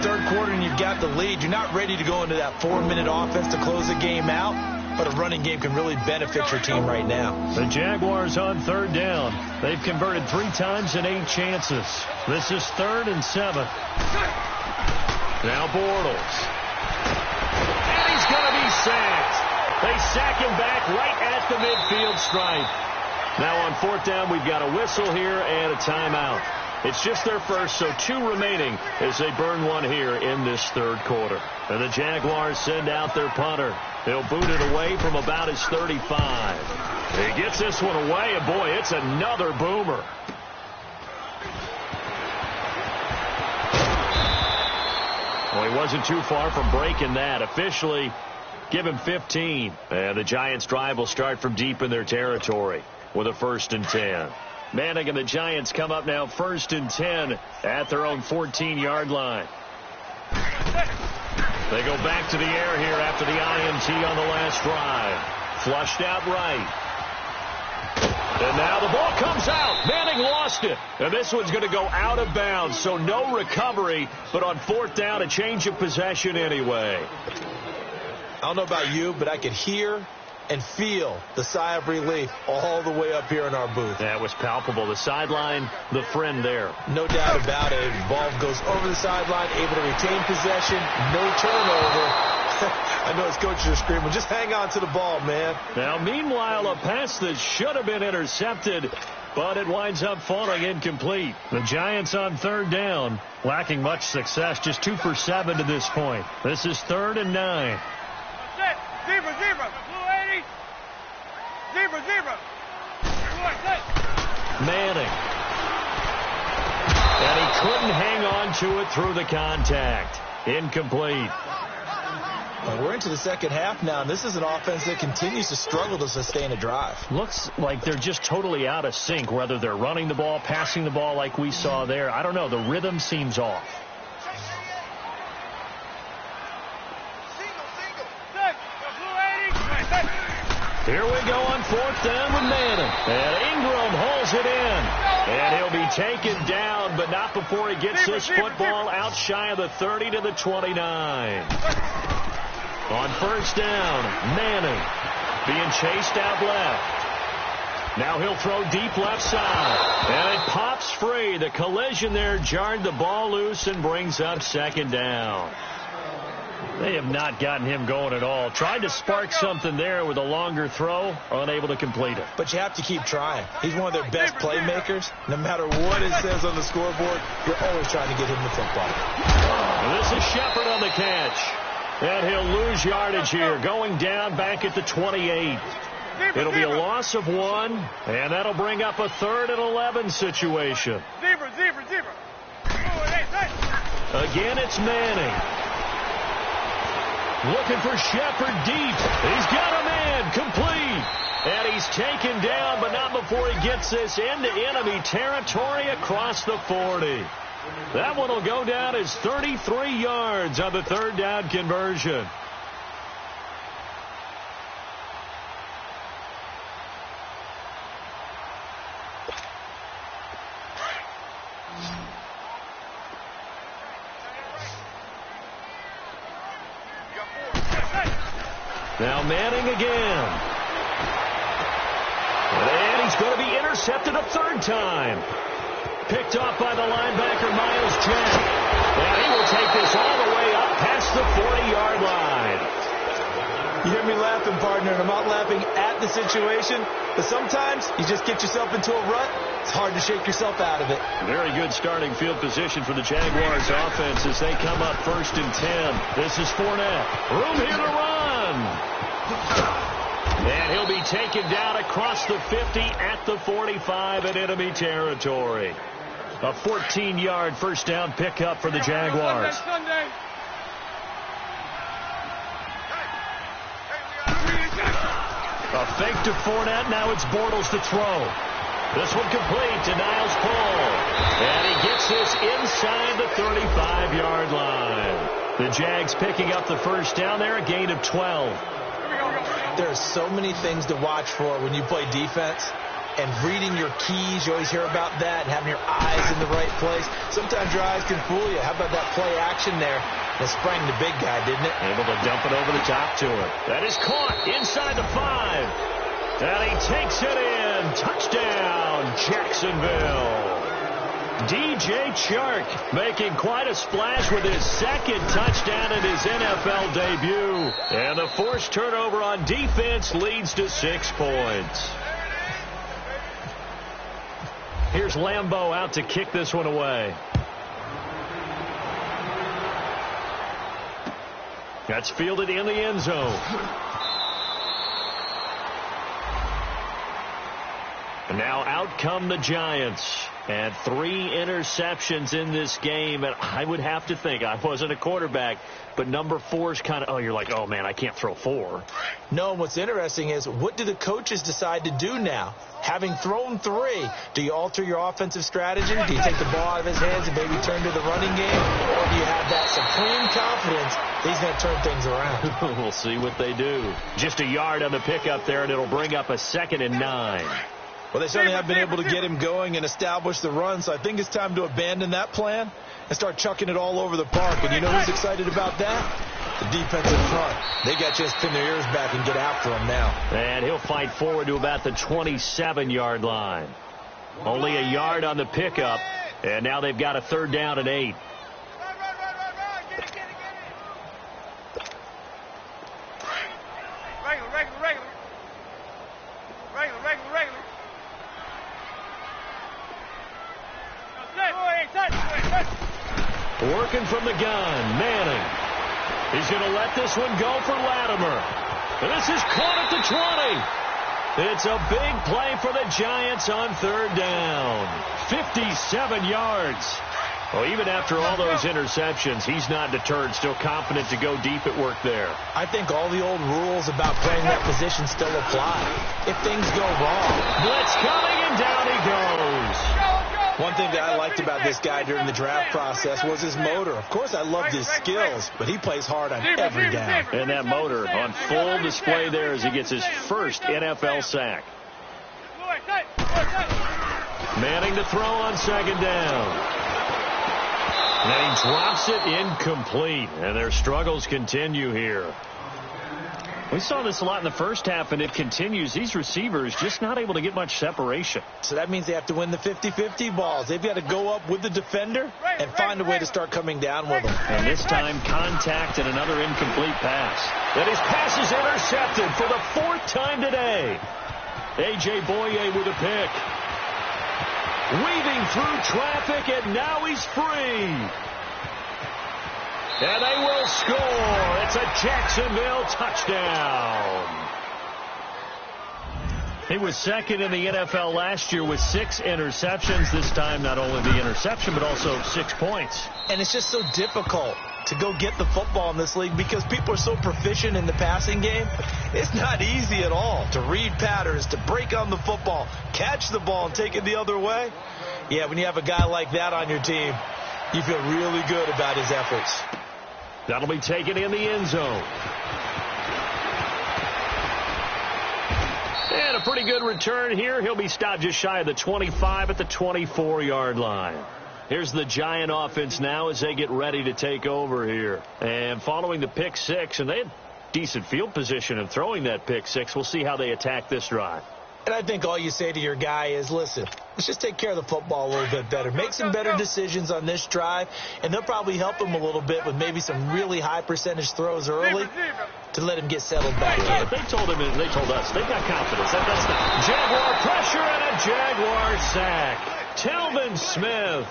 S3: Third quarter and you've got the lead. You're not ready to go into that 4-minute offense to close the game out. But a running game can really benefit your team right now.
S2: The Jaguars on 3rd down. They've converted 3 times in 8 chances. This is 3rd and 7. Now Bortles. And he's going to be sacked. They sack him back right at the midfield stripe. Now on 4th down, we've got a whistle here and a timeout. It's just their first, so 2 remaining as they burn 1 here in this 3rd quarter. And the Jaguars send out their punter. He'll boot it away from about his 35. He gets this one away, and boy, it's another boomer. Well, he wasn't too far from breaking that. Officially, give him 15. And the Giants' drive will start from deep in their territory with a 1st and 10. Manning and the Giants come up now 1st and 10 at their own 14-yard line. They go back to the air here after the INT on the last drive. Flushed out right. And now the ball comes out. Manning lost it. And this one's going to go out of bounds, so no recovery. But on 4th down, a change of possession anyway.
S3: I don't know about you, but I could hear and feel the sigh of relief all the way up here in our booth.
S2: That was palpable. The sideline, the friend there.
S3: No doubt about it. Ball goes over the sideline, able to retain possession, no turnover. I know his coaches are screaming, just hang on to the ball, man.
S2: Now, meanwhile, a pass that should have been intercepted, but it winds up falling incomplete. The Giants on 3rd down, lacking much success, just 2 for 7 to this point. This is 3rd and 9.
S4: Zebra. Zebra.
S2: Manning. And he couldn't hang on to it through the contact. Incomplete.
S3: Well, we're into the second half now, and this is an offense that continues to struggle to sustain a drive.
S2: Looks like they're just totally out of sync, whether they're running the ball, passing the ball like we saw there. I don't know. The rhythm seems off. Here we go on 4th down with Manning. And Ingram holds it in. And he'll be taken down, but not before he gets this football out shy of the 30 to the 29. On 1st down, Manning being chased out left. Now he'll throw deep left side. And it pops free. The collision there jarred the ball loose and brings up 2nd down. They have not gotten him going at all. Tried to spark something there with a longer throw, unable to complete it.
S3: But you have to keep trying. He's one of their best playmakers. No matter what it says on the scoreboard, you're always trying to get him the football.
S2: And this is Shepard on the catch. And he'll lose yardage here, going down back at the 28. It'll be a loss of 1, and that'll bring up a 3rd and 11 situation.
S4: Zebra.
S2: Again, it's Manning. Looking for Shepard deep. He's got a man complete. And he's taken down, but not before he gets this into enemy territory across the 40. That one will go down as 33 yards on the 3rd down conversion. Now Manning again. And he's going to be intercepted a 3rd time. Picked off by the linebacker, Miles Jack. And he will take this all the way up past the 40-yard line.
S3: You hear me laughing, partner, and I'm not laughing at the situation, but sometimes you just get yourself into a rut. It's hard to shake yourself out of it.
S2: Very good starting field position for the Jaguars offense as they come up 1st and 10. This is Fournette. Room here to run. And he'll be taken down across the 50 at the 45 in enemy territory. A 14-yard 1st down pickup for the Jaguars.
S4: Sunday.
S2: A fake to Fournette. Now it's Bortles to throw. This one complete to Niles Paul. And he gets this inside the 35-yard line. The Jags picking up the 1st down there, a gain of 12.
S3: There are so many things to watch for when you play defense. And reading your keys, you always hear about that, and having your eyes in the right place. Sometimes your eyes can fool you. How about that play action there? That sprang the big guy, didn't it?
S2: Able to dump it over the top to him. That is caught inside the 5. And he takes it in. Touchdown, Jacksonville. DJ Chark making quite a splash with his 2nd touchdown in his NFL debut. And the forced turnover on defense leads to 6 points. Here's Lambeau out to kick this one away. That's fielded in the end zone. And now out come the Giants. And 3 interceptions in this game. And I would have to think, I wasn't a quarterback, but number 4's kind of, you're like, oh, man, I can't throw 4.
S3: No, what's interesting is, what do the coaches decide to do now? Having thrown 3, do you alter your offensive strategy? Do you take the ball out of his hands and maybe turn to the running game? Or do you have that supreme confidence that he's going to turn things around?
S2: We'll see what they do. Just a yard on the pickup there, and it'll bring up a 2nd and 9.
S3: Well, they certainly have been able to get him going and establish the run, so I think it's time to abandon that plan and start chucking it all over the park. And you know who's excited about that? The defensive front. They got just pin their ears back and get after him now.
S2: And he'll fight forward to about the 27-yard line. Only a yard on the pickup, and now they've got a 3rd down and 8.
S4: Regular.
S2: Working from the gun, Manning. He's going to let this one go for Latimer. And this is caught at the 20. It's a big play for the Giants on 3rd down. 57 yards. Well, even after all those interceptions, he's not deterred, still confident to go deep at work there.
S3: I think all the old rules about playing that position still apply. If things go wrong.
S2: Blitz coming, and down he goes.
S3: One thing that I liked about this guy during the draft process was his motor. Of course, I loved his skills, but he plays hard on every down.
S2: And that motor on full display there as he gets his 1st NFL sack. Manning to throw on 2nd down. And he drops it incomplete. And their struggles continue here. We saw this a lot in the first half, and it continues. These receivers just not able to get much separation.
S3: So that means they have to win the 50-50 balls. They've got to go up with the defender and find a way to start coming down with them.
S2: And this time, contact and another incomplete pass. And his pass is intercepted for the 4th time today. A.J. Boye with a pick. Weaving through traffic, and now he's free. And they will score. It's a Jacksonville touchdown. He was second in the NFL last year with 6 interceptions. This time, not only the interception, but also 6 points.
S3: And it's just so difficult to go get the football in this league because people are so proficient in the passing game. It's not easy at all to read patterns, to break on the football, catch the ball, and take it the other way. Yeah, when you have a guy like that on your team, you feel really good about his efforts.
S2: That'll be taken in the end zone. And a pretty good return here. He'll be stopped just shy of the 25 at the 24-yard line. Here's the Giant offense now as they get ready to take over here. And following the pick 6, and they had decent field position in throwing that pick 6. We'll see how they attack this drive.
S3: And I think all you say to your guy is, listen, let's just take care of the football a little bit better. Make some better decisions on this drive, and they'll probably help him a little bit with maybe some really high percentage throws early to let him get settled back in.
S2: They told him, and they told us, they've got confidence. That's the Jaguar pressure and a Jaguar sack. Telvin Smith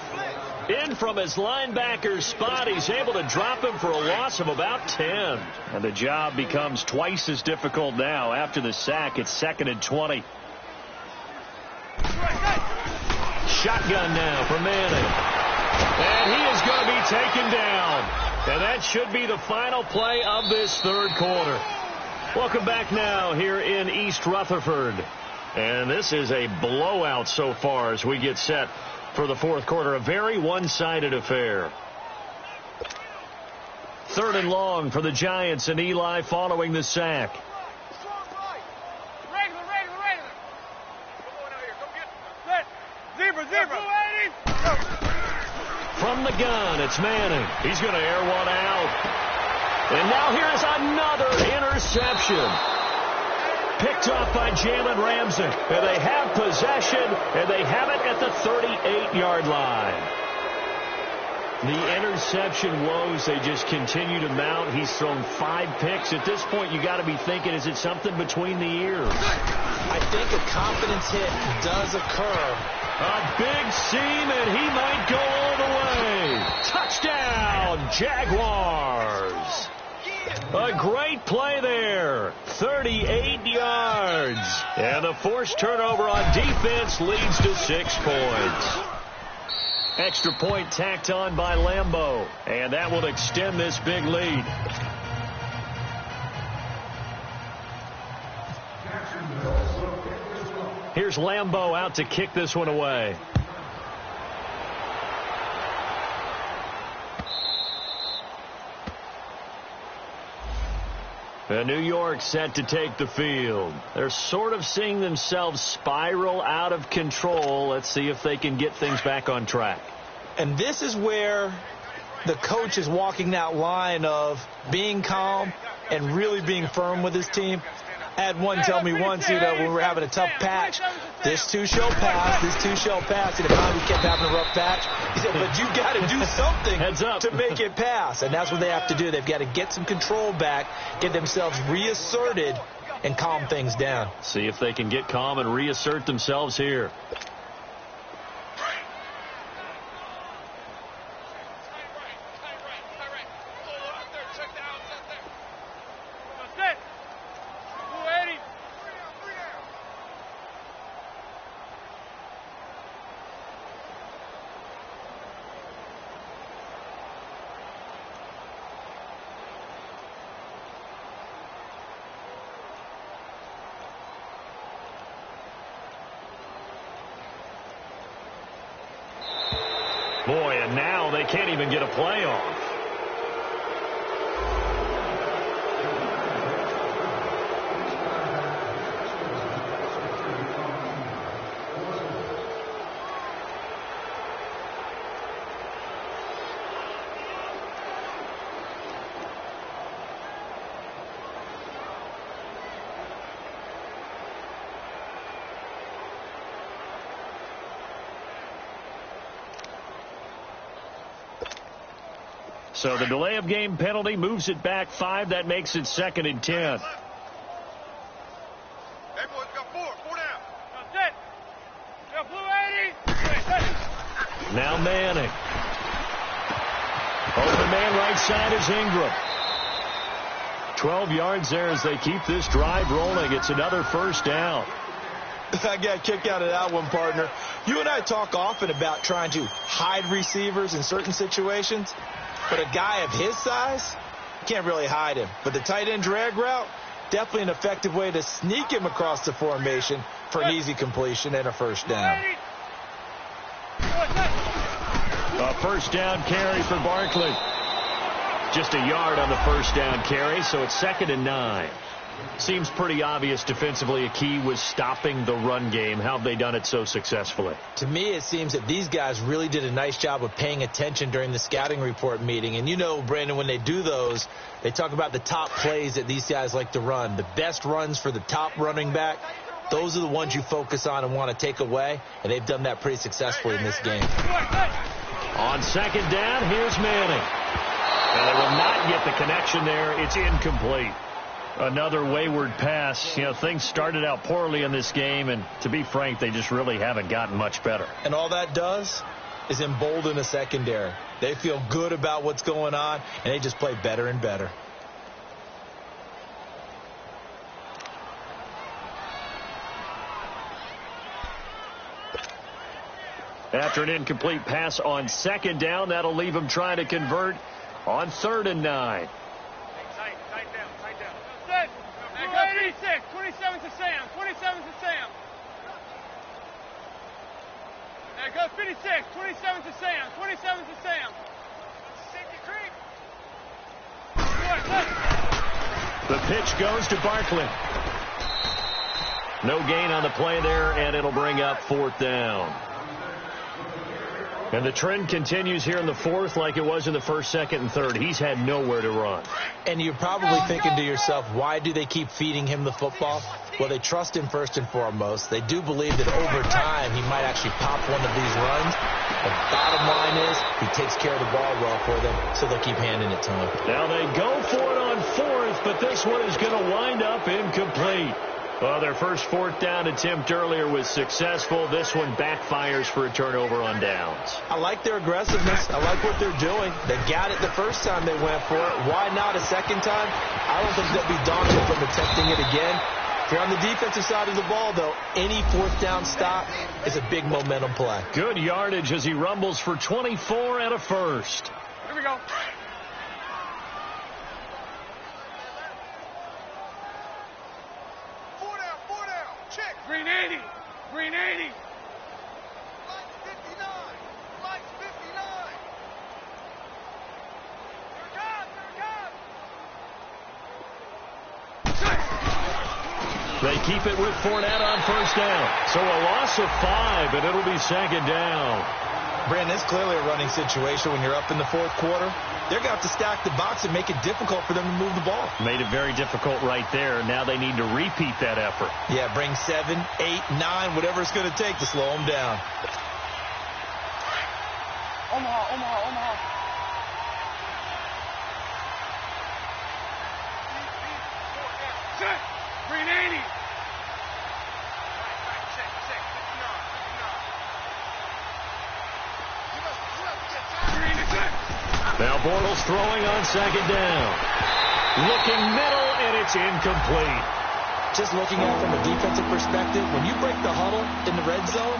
S2: in from his linebacker spot. He's able to drop him for a loss of about 10. And the job becomes twice as difficult now. After the sack, it's 2nd and 20. Shotgun now for Manning. And he is going to be taken down. And that should be the final play of this 3rd quarter. Welcome back now here in East Rutherford. And this is a blowout so far as we get set for the 4th quarter. A very one-sided affair. 3rd and long for the Giants, and Eli following the sack. From the gun, it's Manning. He's going to air one out. And now here's another interception. Picked off by Jalen Ramsey. And they have possession, and they have it at the 38-yard line. The interception woes, they just continue to mount. He's thrown 5 picks. At this point, you got to be thinking, is it something between the ears?
S3: I think a confidence hit does occur.
S2: A big seam, and he might go all the way. Touchdown, Jaguars. A great play there. 38 yards. And a forced turnover on defense leads to 6 points. Extra point tacked on by Lambeau. And that will extend this big lead. Here's Lambeau out to kick this one away. And New York set to take the field. They're sort of seeing themselves spiral out of control. Let's see if they can get things back on track.
S3: And this is where the coach is walking that line of being calm and really being firm with his team. I had one tell me once, when we were having a tough patch, this too shall pass, this too shall pass. And if we kept having a rough patch, he said, but you got to do something to make it pass. And that's what they have to do. They've got to get some control back, get themselves reasserted, and calm things down.
S2: See if they can get calm and reassert themselves here. Boy, and now they can't even get a play off. So the delay of game penalty moves it back 5. That makes it 2nd and 10.
S4: Hey, boys, got 4 down. That's it. Got blue 80.
S2: Now Manning. Over the man right side is Ingram. 12 yards there as they keep this drive rolling. It's another first down.
S3: I got a kick out of that one, partner. You and I talk often about trying to hide receivers in certain situations, but a guy of his size, can't really hide him. But the tight end drag route, definitely an effective way to sneak him across the formation for an easy completion and a first down.
S2: A first down carry for Barkley. Just a yard on the first down carry, so it's 2nd and 9. Seems pretty obvious defensively a key was stopping the run game. How have they done it so successfully?
S3: To me, it seems that these guys really did a nice job of paying attention during the scouting report meeting. And you know, Brandon, when they do those, they talk about the top plays that these guys like to run. The best runs for the top running back, those are the ones you focus on and want to take away. And they've done that pretty successfully in this game.
S2: On 2nd down, here's Manning. And they will not get the connection there. It's incomplete. Another wayward pass. You know, things started out poorly in this game, and to be frank, they just really haven't gotten much better.
S3: And all that does is embolden a secondary. They feel good about what's going on, and they just play better and better.
S2: After an incomplete pass on 2nd down, that'll leave them trying to convert on 3rd and 9.
S4: Tight down. That's it. Now go 56. 27 to Sam. 27 to Sam. Now go 56. 27 to Sam. 27 to Sam. Safety creep.
S2: The pitch goes to Barkley. No gain on the play there, and it'll bring up 4th down. And the trend continues here in the 4th like it was in the 1st, 2nd, and 3rd. He's had nowhere to run.
S3: And you're probably thinking to yourself, why do they keep feeding him the football? Well, they trust him first and foremost. They do believe that over time he might actually pop one of these runs. The bottom line is he takes care of the ball well for them, so they'll keep handing it to him.
S2: Now they go for it on 4th, but this one is going to wind up incomplete. Well, their first 4th down attempt earlier was successful. This one backfires for a turnover on downs.
S3: I like their aggressiveness. I like what they're doing. They got it the first time they went for it. Why not a second time? I don't think they'll be daunted from attempting it again. If you're on the defensive side of the ball, though, any 4th down stop is a big momentum play.
S2: Good yardage as he rumbles for 24 and a first.
S4: Here we go. Green 80. Green 80. Lights 59. Lights 59.
S2: They keep it with Fournette on first down. So a loss of 5, and it'll be 2nd down.
S3: Brandon, it's clearly a running situation when you're up in the 4th quarter. They're going to have to stack the box and make it difficult for them to move the ball.
S2: Made it very difficult right there. Now they need to repeat that effort.
S3: Yeah, bring 7, 8, 9, whatever it's going to take to slow them down.
S4: Omaha. Set. Green 80.
S2: Now Bortles throwing on 2nd down. Looking middle, and it's incomplete.
S3: Just looking at it from a defensive perspective, when you break the huddle in the red zone,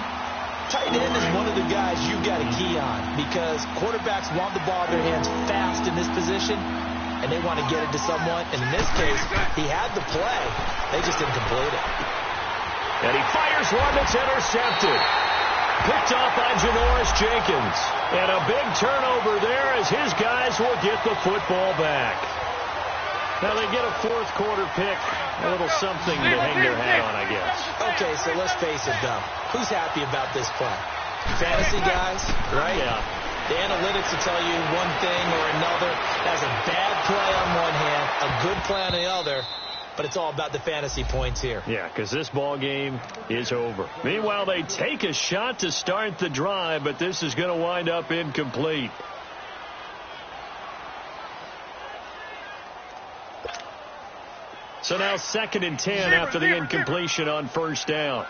S3: tight end is one of the guys you got a key on because quarterbacks want the ball in their hands fast in this position, and they want to get it to someone. And in this case, he had the play. They just didn't complete it.
S2: And he fires one that's intercepted. Picked off by Janoris Jenkins. And a big turnover there as his guys will get the football back. Now they get a 4th quarter pick. A little something to hang their hat on, I guess.
S3: Okay, so let's face it, though. Who's happy about this play? Fantasy guys, right?
S2: Yeah.
S3: The analytics will tell you one thing or another. That's a bad play on one hand, a good play on the other. But it's all about the fantasy points here.
S2: Yeah, because this ball game is over. Meanwhile, they take a shot to start the drive, but this is going to wind up incomplete. So now 2nd and 10 after the incompletion on first down.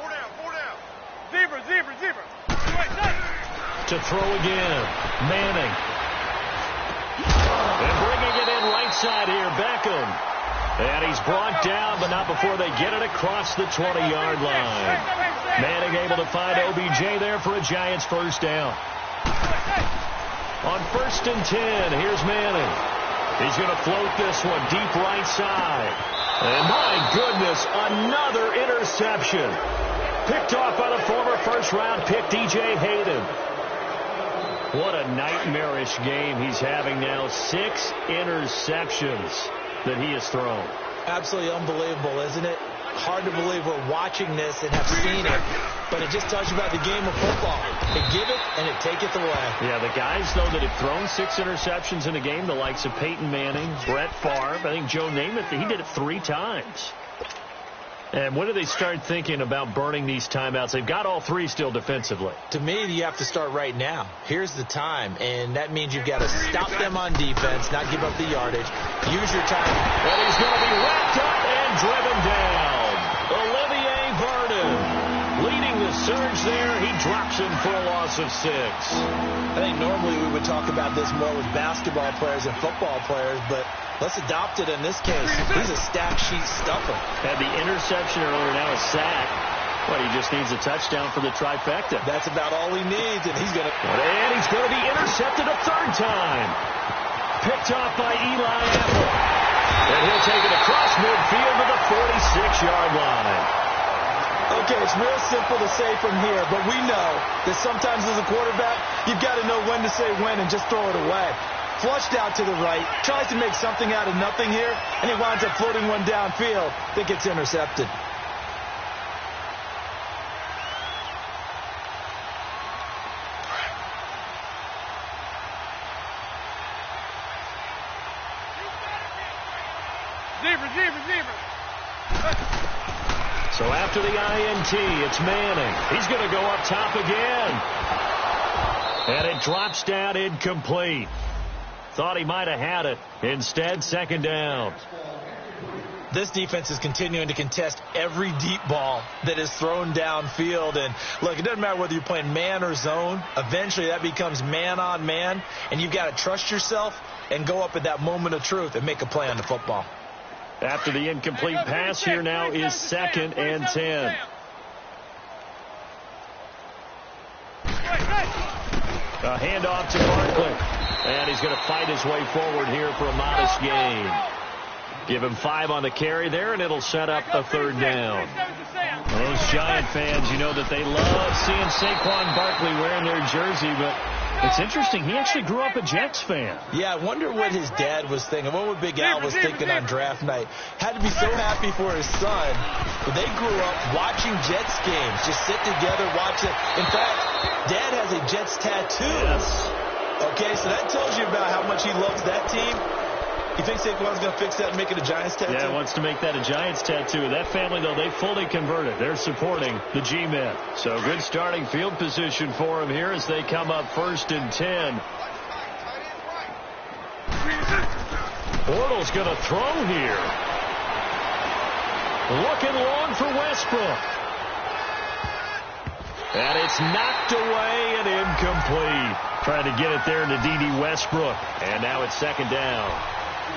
S4: 4 down. Zebra.
S2: To throw again. Manning. And bringing it in right side here, Beckham. And he's brought down, but not before they get it across the 20-yard line. Manning able to find OBJ there for a Giants first down. On 1st and 10, here's Manning. He's going to float this one deep right side. And my goodness, another interception. Picked off by the former first-round pick, DJ Hayden. What a nightmarish game he's having now. 6 interceptions that he has thrown.
S3: Absolutely unbelievable, isn't it? Hard to believe we're watching this and have seen it, but it just tells you about the game of football. They give it and it taketh away.
S2: Yeah, the guys, though, that have thrown 6 interceptions in a game, the likes of Peyton Manning, Brett Favre, I think Joe Namath, he did it 3 times. And when do they start thinking about burning these timeouts? They've got all 3 still defensively.
S3: To me, you have to start right now. Here's the time, and that means you've got to stop them on defense, not give up the yardage. Use your time.
S2: And he's going to be wrapped up and driven down. Olivier Vernon leading the surge there. He drops him for a loss of 6.
S3: I think normally we would talk about this more with basketball players and football players, but let's adopt it in this case. He's a stack sheet stuffer.
S2: Had the interception earlier, now a sack. But he just needs a touchdown for the trifecta.
S3: That's about all he needs, and he's going to...
S2: And he's going to be intercepted a 3rd time. Picked off by Eli Apple. And he'll take it across midfield to the 46-yard line.
S3: Okay, it's real simple to say from here, but we know that sometimes as a quarterback, you've got to know when to say when and just throw it away. Flushed out to the right, tries to make something out of nothing here, and he winds up floating one downfield that gets intercepted.
S4: Zebra.
S2: So after the INT, it's Manning. He's going to go up top again. And it drops down incomplete. Thought he might have had it. Instead, 2nd down.
S3: This defense is continuing to contest every deep ball that is thrown downfield. And, look, it doesn't matter whether you're playing man or zone. Eventually, that becomes man on man. And you've got to trust yourself and go up at that moment of truth and make a play on the football.
S2: After the incomplete pass, here now is 2nd and 10. A handoff to Barkley. And he's going to fight his way forward here for a modest gain. Give him 5 on the carry there, and it'll set up a 3rd down. Those Giant fans, you know that they love seeing Saquon Barkley wearing their jersey, but it's interesting. He actually grew up a Jets fan.
S3: Yeah, I wonder what his dad was thinking. What would Big Al was thinking on draft night? Had to be so happy for his son. But they grew up watching Jets games, just sit together, watch it. In fact, Dad has a Jets tattoo.
S2: Yes.
S3: Okay, so that tells you about how much he loves that team. You think Saquon's going to fix that and make it a Giants tattoo?
S2: Yeah, wants to make that a Giants tattoo. That family, though, they fully converted. They're supporting the G-Men. So good starting field position for him here as they come up 1st and 10. Bortles going to throw here. Looking long for Westbrook. And it's knocked away and incomplete. Trying to get it there to D.D. Westbrook. And now it's 2nd down.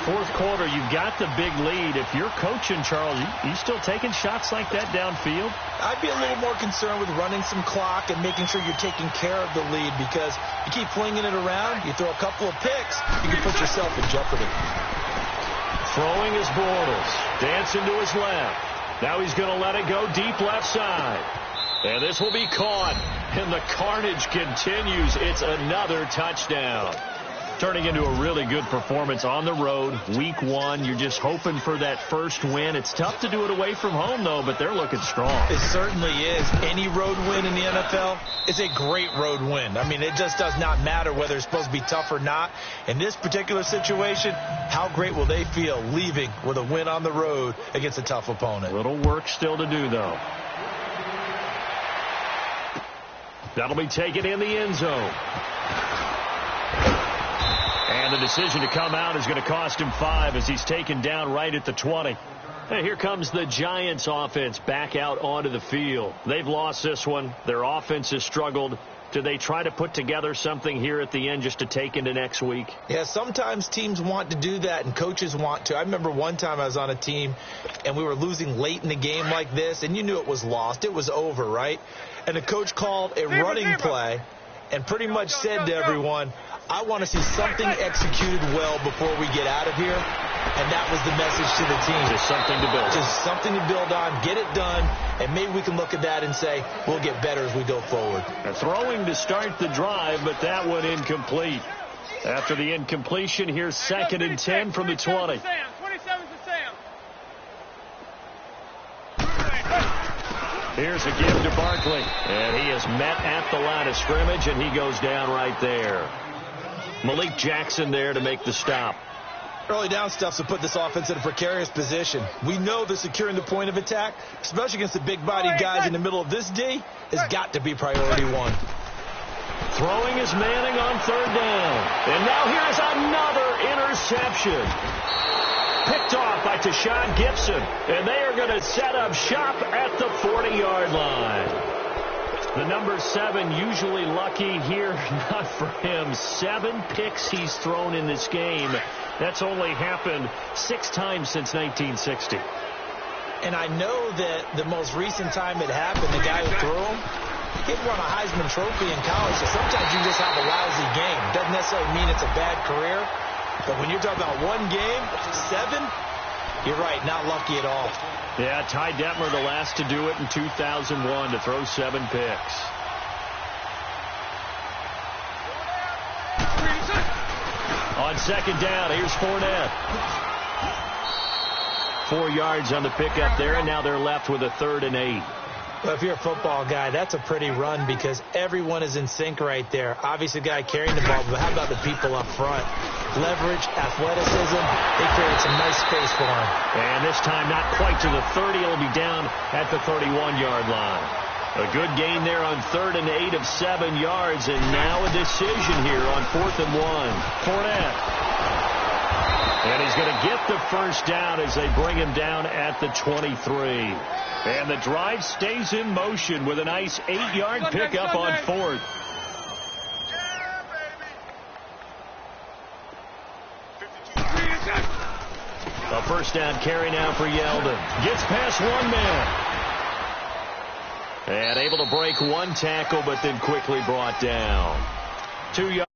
S2: 4th quarter, you've got the big lead. If you're coaching, Charles, you still taking shots like that downfield?
S3: I'd be a little more concerned with running some clock and making sure you're taking care of the lead, because you keep flinging it around, you throw a couple of picks, you can put yourself in jeopardy.
S2: Throwing is Bortles. Dancing to his left. Now he's going to let it go deep left side. And this will be caught. And the carnage continues. It's another touchdown. Turning into a really good performance on the road. Week 1, you're just hoping for that first win. It's tough to do it away from home, though, but they're looking strong.
S3: It certainly is. Any road win in the NFL is a great road win. I mean, it just does not matter whether it's supposed to be tough or not. In this particular situation, how great will they feel leaving with a win on the road against a tough opponent?
S2: Little work still to do, though. That'll be taken in the end zone. And And the decision to come out is going to cost him 5 as he's taken down right at the 20. And here comes the Giants offense back out onto the field. They've lost this one. Their offense has struggled. Do they try to put together something here at the end just to take into next week?
S3: Yeah, sometimes teams want to do that and coaches want to. I remember one time I was on a team and we were losing late in the game like this, and you knew it was lost. It was over, right? And the coach called a running play and pretty much said to everyone, I want to see something executed well before we get out of here. And that was the message to the team.
S2: Just something to build.
S3: Just something to build on, get it done, and maybe we can look at that and say we'll get better as we go forward.
S2: Throwing to start the drive, but that one incomplete. After the incompletion, here's 2nd and 10 from the 20.
S4: 27 to Sam.
S2: Here's a give to Barkley, and he is met at the line of scrimmage, and he goes down right there. Malik Jackson there to make the stop.
S3: Early down stuff to put this offense in a precarious position. We know that securing the point of attack, especially against the big-bodied guys in the middle of this D, has got to be priority 1.
S2: Throwing is Manning on 3rd down. And now here's another interception. Picked off by Tashawn Gibson. And they are going to set up shop at the 40-yard line. The number 7 usually lucky here. Not for him. 7 picks he's thrown in this game. That's only happened 6 times since 1960.
S3: And I know that the most recent time it happened, the guy who threw him, he won a Heisman Trophy in college. So sometimes you just have a lousy game. Doesn't necessarily mean it's a bad career. But when you're talking about one game, 7, you're right, not lucky at all.
S2: Yeah, Ty Detmer, the last to do it in 2001, to throw 7 picks. On 2nd down, here's Fournette. 4 yards on the pickup there, and now they're left with a 3rd and 8.
S3: Well, if you're a football guy, that's a pretty run because everyone is in sync right there. Obviously, the guy carrying the ball, but how about the people up front? Leverage, athleticism, they create some nice space for him.
S2: And this time not quite to the 30. He'll be down at the 31-yard line. A good gain there on 3rd and 8 of 7 yards, and now a decision here on 4th and 1. Fournette. And he's going to get the first down as they bring him down at the 23. And the drive stays in motion with a nice 8-yard pickup on 4th. A first down carry now for Yeldon. Gets past 1 man. And able to break 1 tackle, but then quickly brought down. 2 yards.